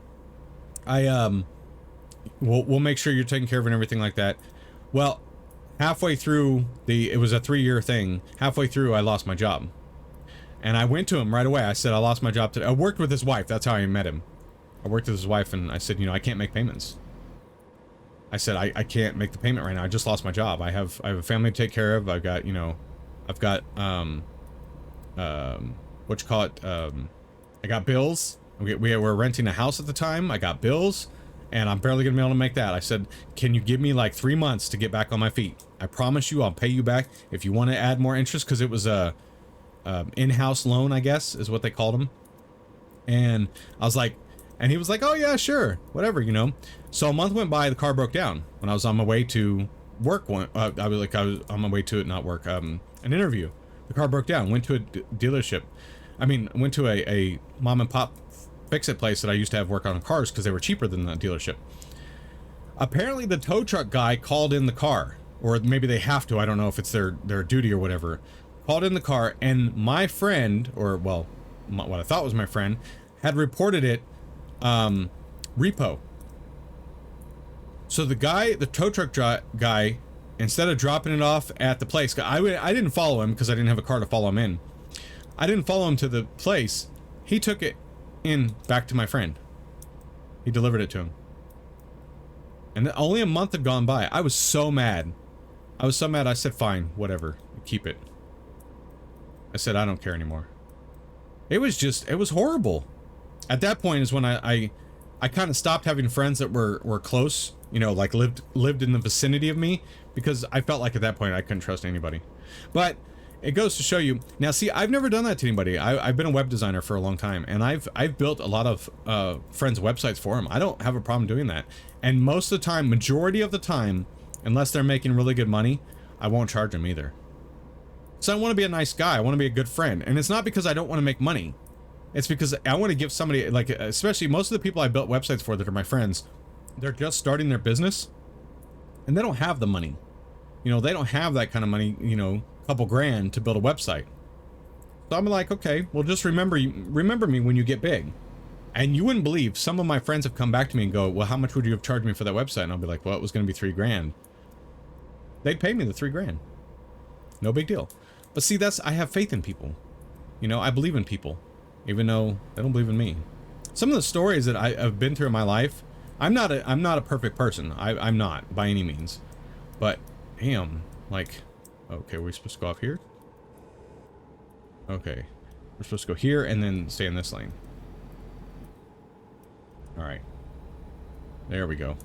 we'll make sure you're taken care of and everything like that. Well, halfway through it was a 3-year thing. Halfway through, I lost my job. And I went to him right away. I said, I lost my job today. I worked with his wife. That's how I met him. I worked with his wife, and I said, you know, I can't make payments. I said, I can't make the payment right now. I just lost my job. I have a family to take care of. I've got, you know, I've got, what you call it? I got bills. We were renting a house at the time. I got bills, and I'm barely gonna be able to make that. I said, can you give me like 3 months to get back on my feet? I promise you I'll pay you back if you want to add more interest, because it was a in-house loan, I guess is what they called them. And I was like, and he was like, oh yeah, sure, whatever, you know. So a month went by, the car broke down when I was on my way to work. I was on my way to not work, an interview. The car broke down. Went to a dealership. I mean, went to a mom and pop fix-it place that I used to have work on cars because they were cheaper than the dealership. Apparently the tow truck guy called in the car, or maybe they have to, I don't know if it's their duty or whatever, called in the car, and my friend, or well, what I thought was my friend, had reported it repo. So the tow truck guy, instead of dropping it off at the place, I didn't follow him because I didn't have a car to follow him in. I didn't follow him to the place. He took it in back to my friend. He delivered it to him. And only a month had gone by. I was so mad. I said, fine, whatever, keep it. I said, I don't care anymore. It was horrible. At that point is when I kind of stopped having friends that were close, you know, like lived in the vicinity of me, because I felt like at that point I couldn't trust anybody. But it goes to show you. Now, see, I've never done that to anybody. I've been a web designer for a long time, and I've built a lot of friends' websites for them. I don't have a problem doing that. And most of the time, majority of the time, unless they're making really good money, I won't charge them either. So I want to be a nice guy. I want to be a good friend. And it's not because I don't want to make money. It's because I want to give somebody, like, especially most of the people I built websites for that are my friends, they're just starting their business, and they don't have the money. You know, they don't have that kind of money, you know, couple grand to build a website. So I'm like, okay, well, just remember me when you get big. And you wouldn't believe, some of my friends have come back to me and go, well, how much would you have charged me for that website? And I'll be like, well, it was going to be $3 grand. They'd pay me the $3 grand. No big deal. But see, I have faith in people. You know, I believe in people, even though they don't believe in me. Some of the stories that I've been through in my life, I'm not a perfect person. I'm not by any means. But damn, like, okay, we're supposed to go off here? Okay. We're supposed to go here and then stay in this lane. Alright. There we go.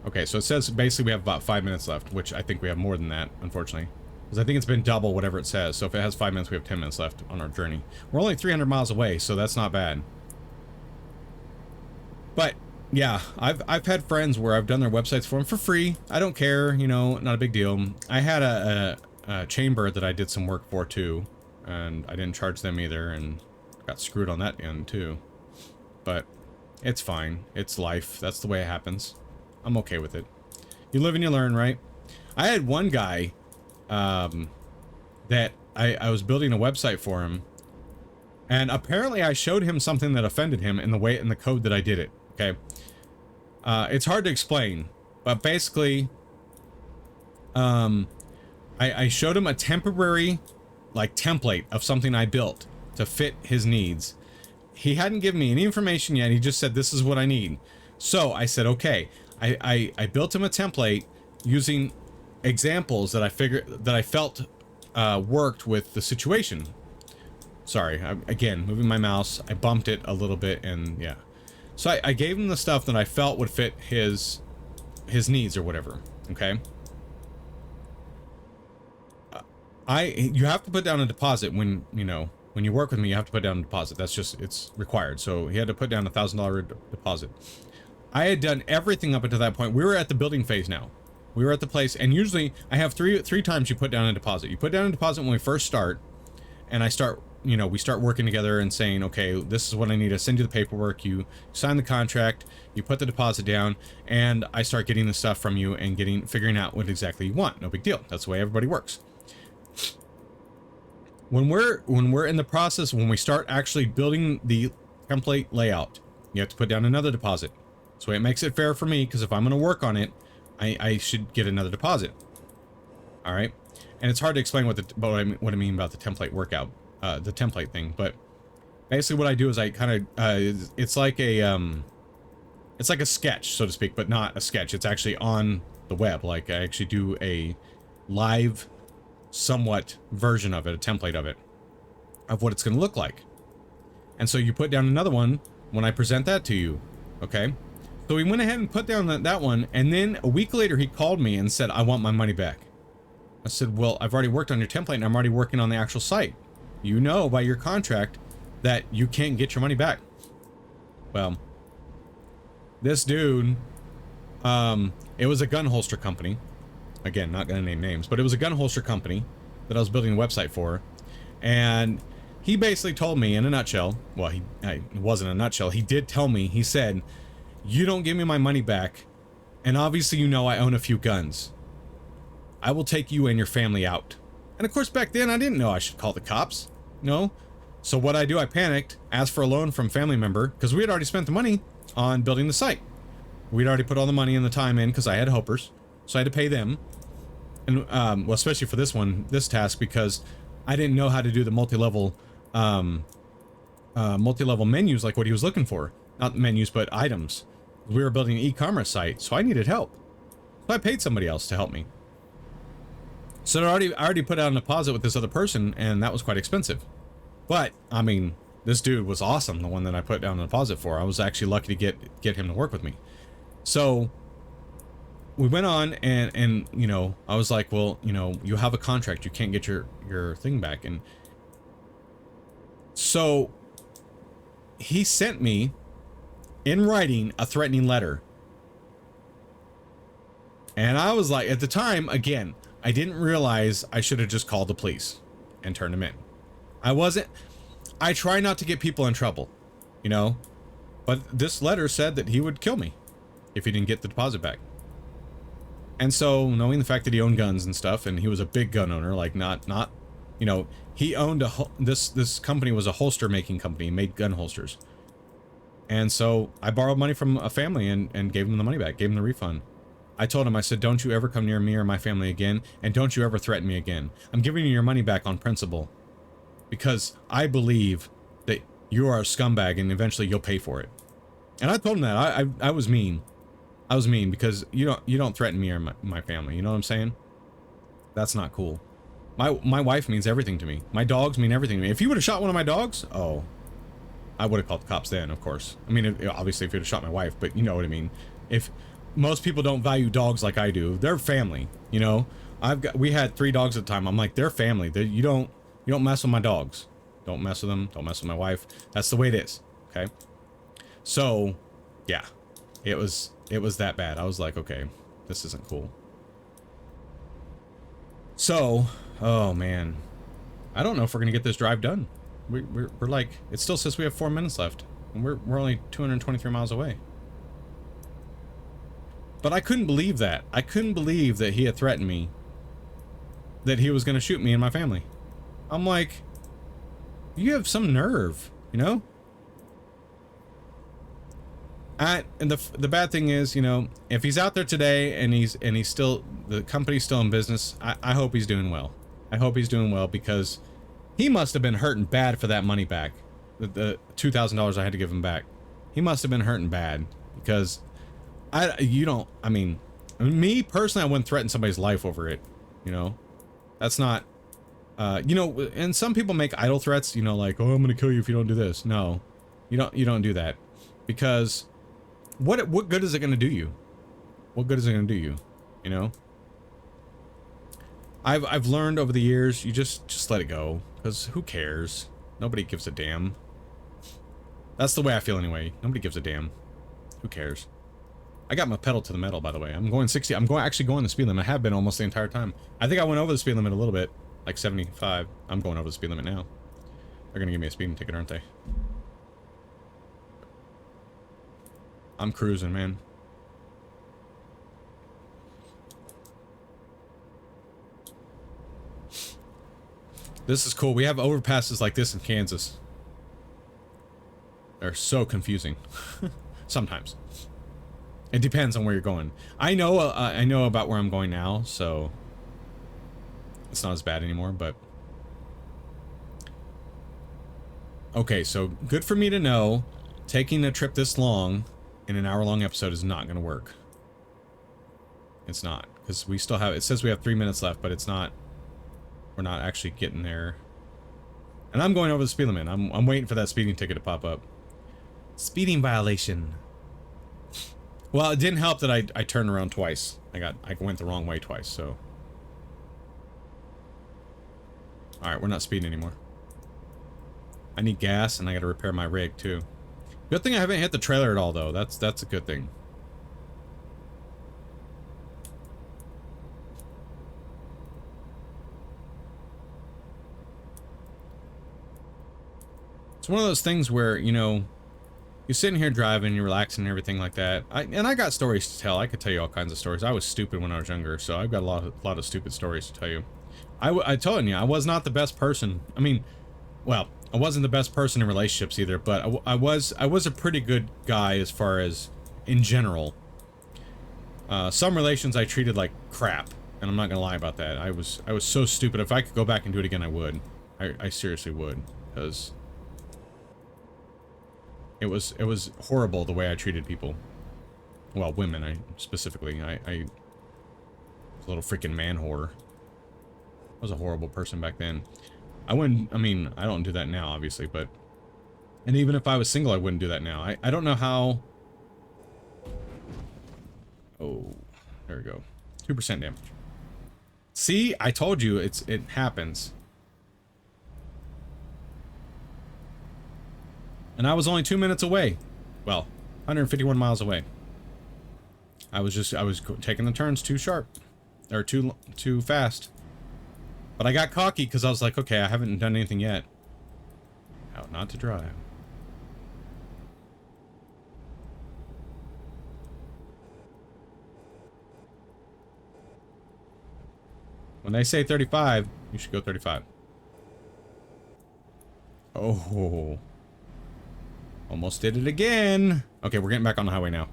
Okay, so it says basically we have about 5 minutes left, which I think we have more than that, unfortunately. Because I think it's been double whatever it says. So if it has 5 minutes, we have 10 minutes left on our journey. We're only 300 miles away, so that's not bad. But yeah, I've had friends where I've done their websites for them for free. I don't care, you know, not a big deal. I had a chamber that I did some work for too, and I didn't charge them either, and got screwed on that end too. But it's fine. It's life. That's the way it happens. I'm okay with it. You live and you learn, right? I had one guy that I was building a website for him, and apparently I showed him something that offended him in the code that I did it. Okay. It's hard to explain, but basically, I showed him a temporary, like, template of something I built to fit his needs. He hadn't given me any information yet. He just said, this is what I need. So I said, okay. I built him a template using examples that I felt worked with the situation. Sorry, again, moving my mouse. I bumped it a little bit, and yeah. So I gave him the stuff that I felt would fit his needs or whatever, okay? You have to put down a deposit when, you know, when you work with me, you have to put down a deposit. That's just, it's required. So he had to put down $1,000 deposit. I had done everything up until that point. We were at the building phase now. We were at the place, and usually I have three times you put down a deposit. You put down a deposit when we first start, and I start, you know, we start working together and saying, okay, this is what I need to send you the paperwork. You sign the contract, you put the deposit down, and I start getting the stuff from you and figuring out what exactly you want. No big deal. That's the way everybody works. When we're in the process, when we start actually building the template layout, you have to put down another deposit. So it makes it fair for me, because if I'm going to work on it, I should get another deposit. All right, and it's hard to explain what I mean about the template workout, the template thing. But basically, what I do is I kind of it's like a sketch, so to speak, but not a sketch. It's actually on the web. Like I actually do a live, somewhat version of it, a template of it, of what it's going to look like. And so you put down another one when I present that to you, okay? So we went ahead and put down that one, and then a week later he called me and said, I want my money back. I said, well, I've already worked on your template and I'm already working on the actual site. You know by your contract that you can't get your money back. Well, this dude, it was a gun holster company. Again, not gonna name names, but it was a gun holster company that I was building a website for. And he basically told me in a nutshell, well, it wasn't a nutshell, he did tell me, he said, you don't give me my money back, and obviously you know I own a few guns, I will take you and your family out. And of course back then I didn't know I should call the cops, no. So what I do, I panicked, asked for a loan from a family member, because we had already spent the money on building the site. We'd already put all the money and the time in, because I had helpers, so I had to pay them. And well, especially for this task, because I didn't know how to do the multi-level menus like what he was looking for. Not menus, but items. We were building an e-commerce site, so I needed help. So I paid somebody else to help me. So I already put out a deposit with this other person, and that was quite expensive. But I mean, this dude was awesome, the one that I put down a deposit for. I was actually lucky to get him to work with me. So we went on, and you know, I was like, well, you know, you have a contract, you can't get your thing back. And so he sent me in writing a threatening letter. And I was like, at the time, again, I didn't realize I should have just called the police and turned him in. I try not to get people in trouble, you know, but this letter said that he would kill me if he didn't get the deposit back. And so, knowing the fact that he owned guns and stuff, and he was a big gun owner, like not, you know, he owned this company was a holster making company, made gun holsters. And so I borrowed money from a family and gave him the money back, gave him the refund. I told him, I said, don't you ever come near me or my family again, and don't you ever threaten me again. I'm giving you your money back on principle, because I believe that you are a scumbag and eventually you'll pay for it. And I told him that. I was mean. I was mean because you don't threaten me or my family. You know what I'm saying? That's not cool. My wife means everything to me. My dogs mean everything to me. If he would have shot one of my dogs, oh, I would have called the cops then, of course. I mean, obviously if he would have shot my wife, but you know what I mean. If most people don't value dogs like I do, they're family, you know. We had 3 dogs at the time. I'm like, they're family. You don't mess with my dogs. Don't mess with them. Don't mess with my wife. That's the way it is. Okay. So, yeah, it was that bad. I was like, okay, this isn't cool. So, oh man, I don't know if we're gonna get this drive done. We're like, it still says we have 4 minutes left, and we're only 223 miles away. But I couldn't believe that. I couldn't believe that he had threatened me, that he was gonna shoot me and my family. I'm like, you have some nerve, you know? And the bad thing is, you know, if he's out there today and he's still, the company's still in business, I hope he's doing well. I hope he's doing well, because he must have been hurting bad for that money back. The $2,000 I had to give him back. He must have been hurting bad, because I mean, me personally, I wouldn't threaten somebody's life over it. You know, that's not, you know, and some people make idle threats, you know, like, oh, I'm going to kill you if you don't do this. No, you don't do that, because what good is it going to do you? What good is it going to do you? You know? I've learned over the years, you just let it go, because who cares? Nobody gives a damn. That's the way I feel anyway. Nobody gives a damn. Who cares? I got my pedal to the metal, by the way. I'm going 60. I'm actually going the speed limit. I have been almost the entire time. I think I went over the speed limit a little bit, like 75. I'm going over the speed limit now. They're gonna give me a speeding ticket, aren't they? I'm cruising, man. This is cool. We have overpasses like this in Kansas. They're so confusing. Sometimes. It depends on where you're going. I know about where I'm going now, so it's not as bad anymore, but okay, so good for me to know taking a trip this long in an hour-long episode is not going to work. It's not, because we still have, it says we have 3 minutes left, but it's not, we're not actually getting there. And I'm going over the speed limit. I'm waiting for that speeding ticket to pop up. Speeding violation. Well, it didn't help that I turned around twice. I went the wrong way twice, so. Alright, we're not speeding anymore. I need gas, and I gotta repair my rig, too. Good thing I haven't hit the trailer at all, though. That's a good thing. It's one of those things where, you know, you're sitting here driving, you're relaxing and everything like that. And I got stories to tell. I could tell you all kinds of stories. I was stupid when I was younger, so I've got a lot of stupid stories to tell you. I told you, I was not the best person. I mean, well, I wasn't the best person in relationships either, but I was a pretty good guy as far as in general. Some relations I treated like crap, and I'm not gonna lie about that. I was so stupid. If I could go back and do it again, I would. I seriously would, because it was horrible the way I treated people. Well, women, specifically. I was a little freaking man whore. I was a horrible person back then. I mean, I don't do that now, obviously, but... And even if I was single, I wouldn't do that now. I don't know how... Oh, there we go. 2% damage. See? I told you, it happens. And I was only 2 minutes away. Well, 151 miles away. I was taking the turns too sharp. Or too fast. But I got cocky because I was like, okay, I haven't done anything yet. How not to drive. When they say 35, you should go 35. Oh. Almost did it again. Okay, we're getting back on the highway now.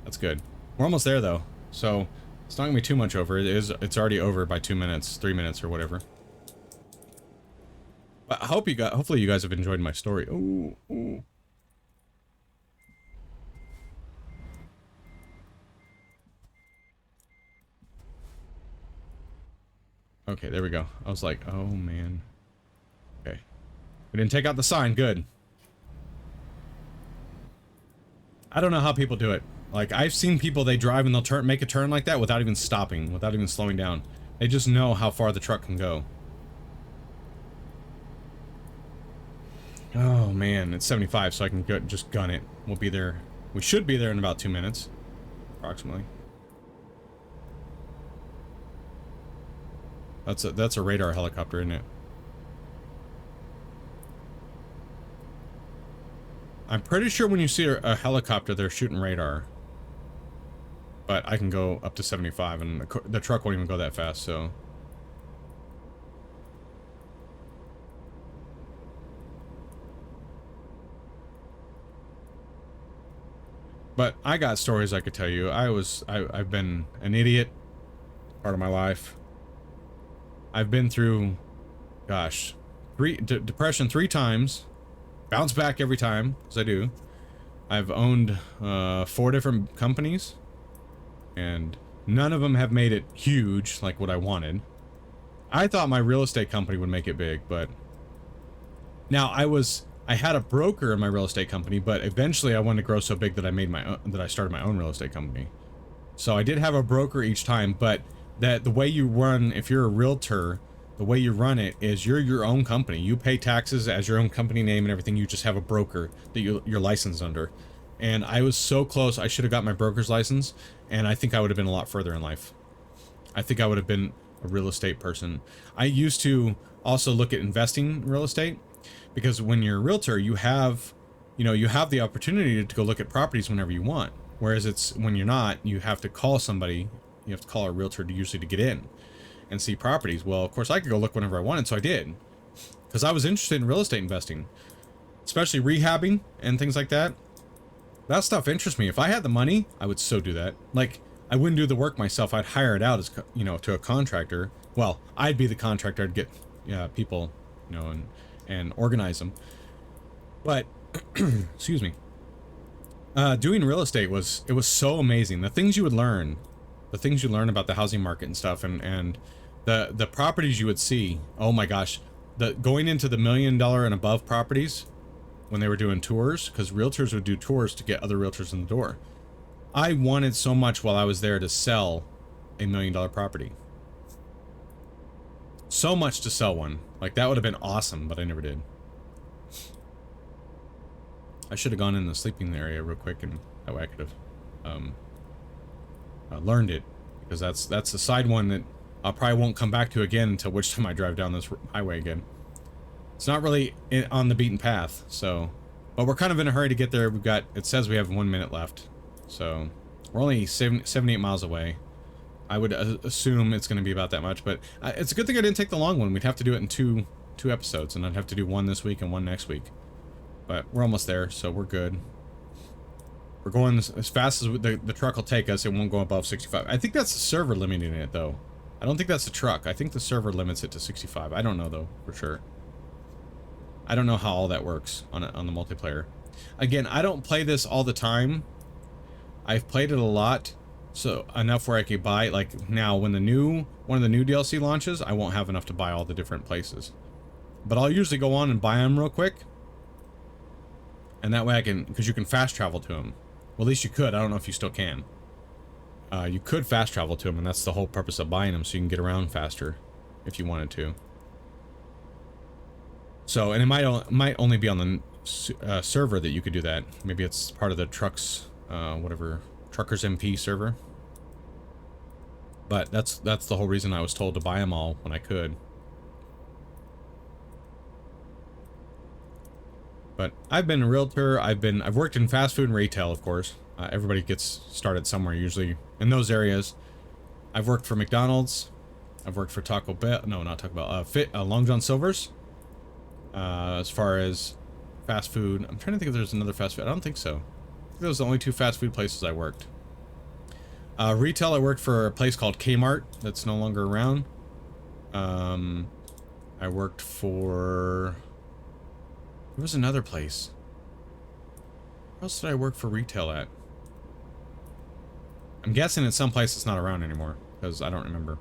That's good. We're almost there though. So it's not gonna be too much over. It's already over by 2 minutes, 3 minutes or whatever. But I hope hopefully you guys have enjoyed my story. Ooh, ooh. Okay, there we go. I was like, oh man. Okay. We didn't take out the sign, good. I don't know how people do it. Like, I've seen people, they drive and they'll make a turn like that without even stopping, without even slowing down. They just know how far the truck can go. Oh man, it's 75, so I can just gun it. We'll be there. We should be there in about 2 minutes, approximately. That's a radar helicopter, isn't it? I'm pretty sure when you see a helicopter, they're shooting radar. But I can go up to 75, and the truck won't even go that fast, so... But I got stories I could tell you. I've been an idiot part of my life. I've been through, gosh, depression 3 times. Bounce back every time, as I do. I've owned 4 different companies. And none of them have made it huge, like what I wanted. I thought my real estate company would make it big, but... Now, I had a broker in my real estate company, but eventually I wanted to grow so big that I made my own, that I started my own real estate company. So I did have a broker each time, but that the way you run, if you're a realtor, the way you run it is you're your own company. You pay taxes as your own company name and everything. You just have a broker that you're licensed under. And I was so close. I should have got my broker's license, and I think I would have been a lot further in life. I think I would have been a real estate person. I used to also look at investing in real estate, because when you're a realtor, you have the opportunity to go look at properties whenever you want. Whereas it's when you're not, you have to call somebody. You have to call a realtor usually to get in and see properties. Well, of course, I could go look whenever I wanted, so I did, because I was interested in real estate investing, especially rehabbing and things like that. That stuff interests me. If I had the money, I would so do that. Like, I wouldn't do the work myself. I'd hire it out as, to a contractor. Well, I'd be the contractor. I'd get people, and organize them. But, excuse me. Doing real estate was so amazing. The things you would learn, about the housing market and stuff, and the properties you would see. Oh my gosh, going into the $1 million and above properties when they were doing tours, because realtors would do tours to get other realtors in the door. I wanted so much while I was there to sell a $1 million property. So much to sell one. Like, that would have been awesome, but I never did. I should have gone in the sleeping area real quick, and that way I could have learned it, because that's the side one that I probably won't come back to again until which time I drive down this highway again. It's not really on the beaten path, so, but we're kind of in a hurry to get there. It says we have 1 minute left, so we're only 78 miles away. I would assume it's going to be about that much, but it's a good thing I didn't take the long one. We'd have to do it in two episodes, and I'd have to do one this week and one next week. But we're almost there, so we're good. We're going as fast as the truck will take us. It won't go above 65. I think that's the server limiting it, though. I don't think that's the truck. I think the server limits it to 65. I don't know, though, for sure. I don't know how all that works on the multiplayer. Again, I don't play this all the time. I've played it a lot, so enough where I could buy, like, now when one of the new DLC launches, I won't have enough to buy all the different places. But I'll usually go on and buy them real quick. And that way I can, because you can fast travel to them. Well, at least you could. I don't know if you still can. You could fast travel to them, and that's the whole purpose of buying them, so you can get around faster if you wanted to. So, and it might only be on the server that you could do that. Maybe it's part of the trucks, whatever, Truckers MP server. But that's the whole reason I was told to buy them all when I could. But I've been a realtor. I've worked in fast food and retail, of course. Everybody gets started somewhere, usually in those areas. I've worked for McDonald's. I've worked for Taco Bell. No, not Taco Bell. Long John Silver's. As far as fast food, I'm trying to think if there's another fast food. I don't think so. I think those are the only 2 fast food places I worked. Retail, I worked for a place called Kmart that's no longer around. I worked for... There was another place. Where else did I work for retail at? I'm guessing it's some place that's not around anymore, because I don't remember.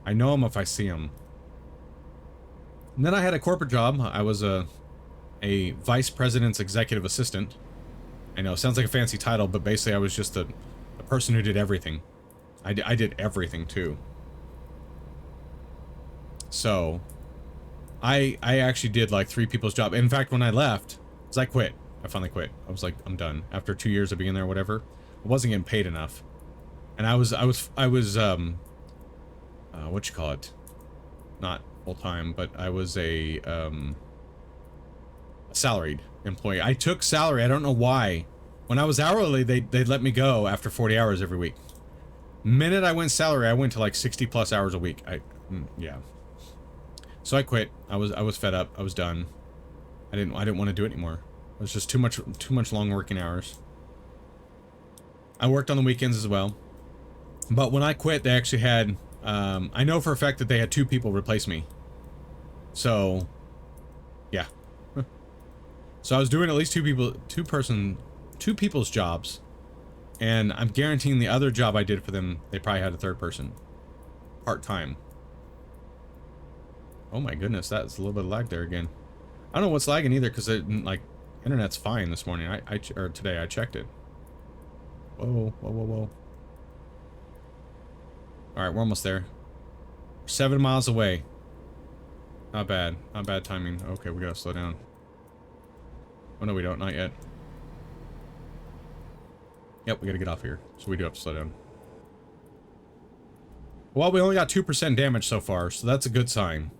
I know them if I see them. And then I had a corporate job. I was a vice president's executive assistant. I know, sounds like a fancy title, but basically I was just a person who did everything. I did everything, too. So... I actually did like 3 people's job. In fact, when I left, because I quit. I finally quit. I was like, I'm done. After 2 years of being there, whatever, I wasn't getting paid enough. And I was what you call it? Not full time, but I was a salaried employee. I took salary. I don't know why. When I was hourly, they'd let me go after 40 hours every week. Minute I went salary, I went to like 60+ hours a week. Yeah. So I quit. I was fed up. I was done. I didn't want to do it anymore. It was just too much long working hours. I worked on the weekends as well. But when I quit, they actually had I know for a fact that they had 2 people replace me. So yeah. So I was doing at least 2 people's jobs. And I'm guaranteeing the other job I did for them, they probably had a 3rd person. Part-time. Oh my goodness, that's a little bit of lag there again. I don't know what's lagging either, because like internet's fine this morning. Or today I checked it. Whoa, whoa, whoa, whoa. Alright, we're almost there. 7 miles away. Not bad. Not bad timing. Okay, we gotta slow down. Oh, no, we don't. Not yet. Yep, we gotta get off here. So we do have to slow down. Well, we only got 2% damage so far, so that's a good sign.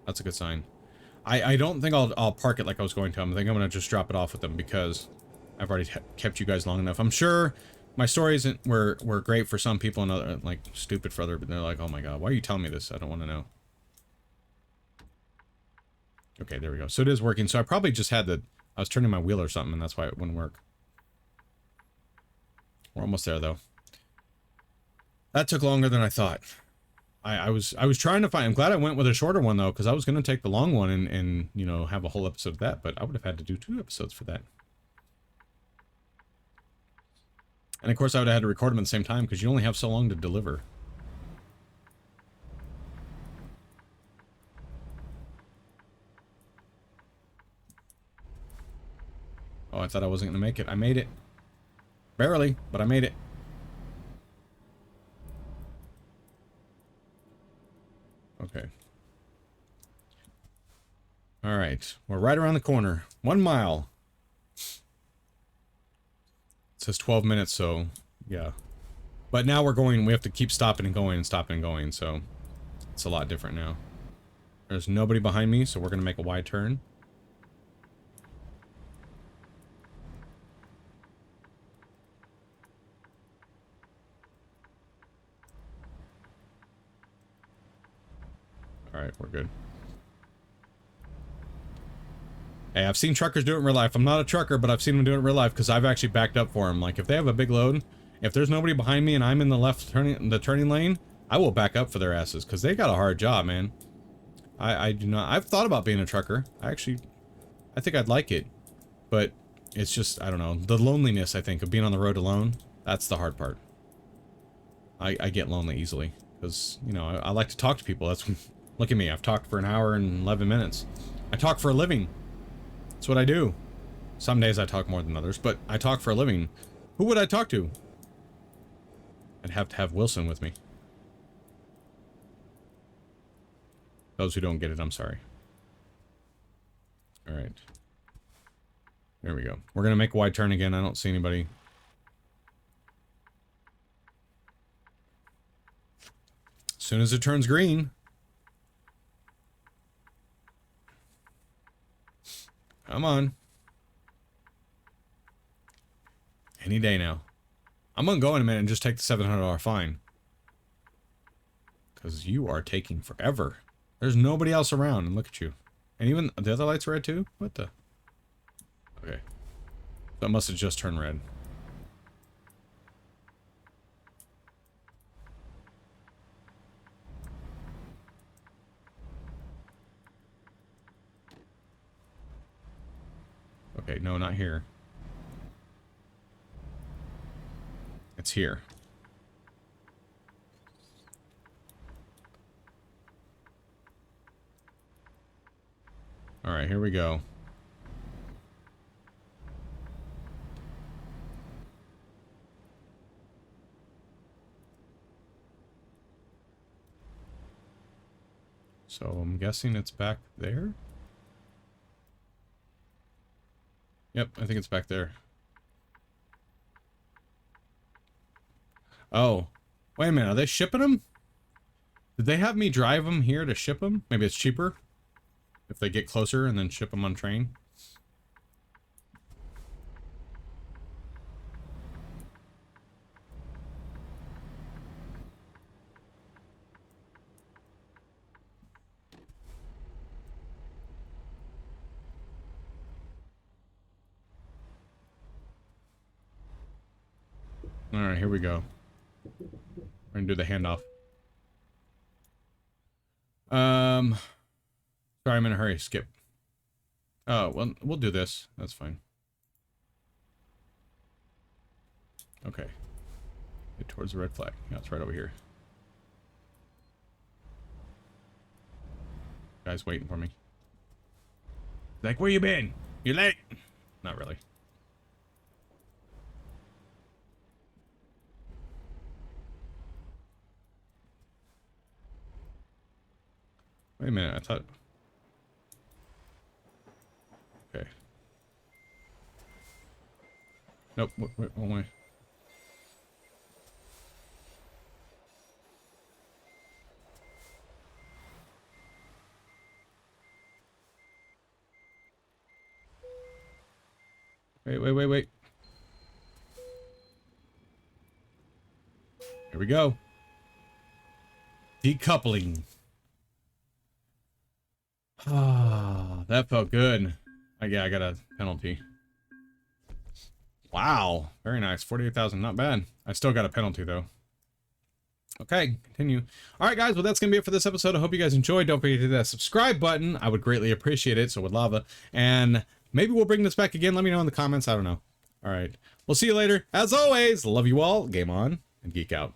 That's a good sign. I don't think I'll park it like I was going to. I think I'm gonna just drop it off with them because I've already kept you guys long enough. I'm sure my stories were great for some people and other, like, stupid for other, but they're like, oh my god, why are you telling me this? I don't want to know. Okay, there we go. So it is working. So I probably just had I was turning my wheel or something, and that's why it wouldn't work. We're almost there, though. That took longer than I thought. I was trying to find... I'm glad I went with a shorter one, though, because I was going to take the long one and, you know, have a whole episode of that, but I would have had to do 2 episodes for that. And, of course, I would have had to record them at the same time, because you only have so long to deliver. Oh, I thought I wasn't going to make it. I made it. Barely, but I made it. Okay. Alright. We're right around the corner. 1 mile. It says 12 minutes, so... yeah. But now we're going... we have to keep stopping and going and stopping and going, so... it's a lot different now. There's nobody behind me, so we're going to make a wide turn. Alright, we're good. Hey, I've seen truckers do it in real life. I'm not a trucker, but I've seen them do it in real life because I've actually backed up for them. Like, if they have a big load, if there's nobody behind me and I'm in the turning lane, I will back up for their asses because they got a hard job, man. I do not... I've thought about being a trucker. I think I'd like it. But it's just, I don't know. The loneliness, I think, of being on the road alone, that's the hard part. I get lonely easily because, you know, I like to talk to people. That's... look at me. I've talked for 1 hour and 11 minutes. I talk for a living. That's what I do. Some days I talk more than others, but I talk for a living. Who would I talk to? I'd have to have Wilson with me. Those who don't get it, I'm sorry. Alright. There we go. We're gonna make a wide turn again. I don't see anybody. As soon as it turns green. Come on. Any day now. I'm gonna go in a minute and just take the $700 fine. Because you are taking forever. There's nobody else around, and look at you. And even the other lights are red too? What the? Okay. That must have just turned red. Okay, no, not here. It's here. Alright, here we go. So I'm guessing it's back there? Yep, I think it's back there. Oh. Wait a minute, are they shipping them? Did they have me drive them here to ship them? Maybe it's cheaper? If they get closer and then ship them on train? Alright, here we go. We're gonna do the handoff. Sorry, I'm in a hurry. Skip. Oh, well, we'll do this. That's fine. Okay. Get towards the red flag. Yeah, it's right over here. Guy's waiting for me. Like, where you been? You late? Not really. Wait a minute, I thought... Okay. Nope, wait, one way. Wait. Here we go. Decoupling. Ah, that felt good. Yeah, I got a penalty. Wow, very nice. 48,000, not bad. I still got a penalty though. Okay, continue. All right, guys, well, that's going to be it for this episode. I hope you guys enjoyed. Don't forget to hit that subscribe button. I would greatly appreciate it, so would Lava. And maybe we'll bring this back again. Let me know in the comments. I don't know. All right, we'll see you later. As always, love you all. Game on and geek out.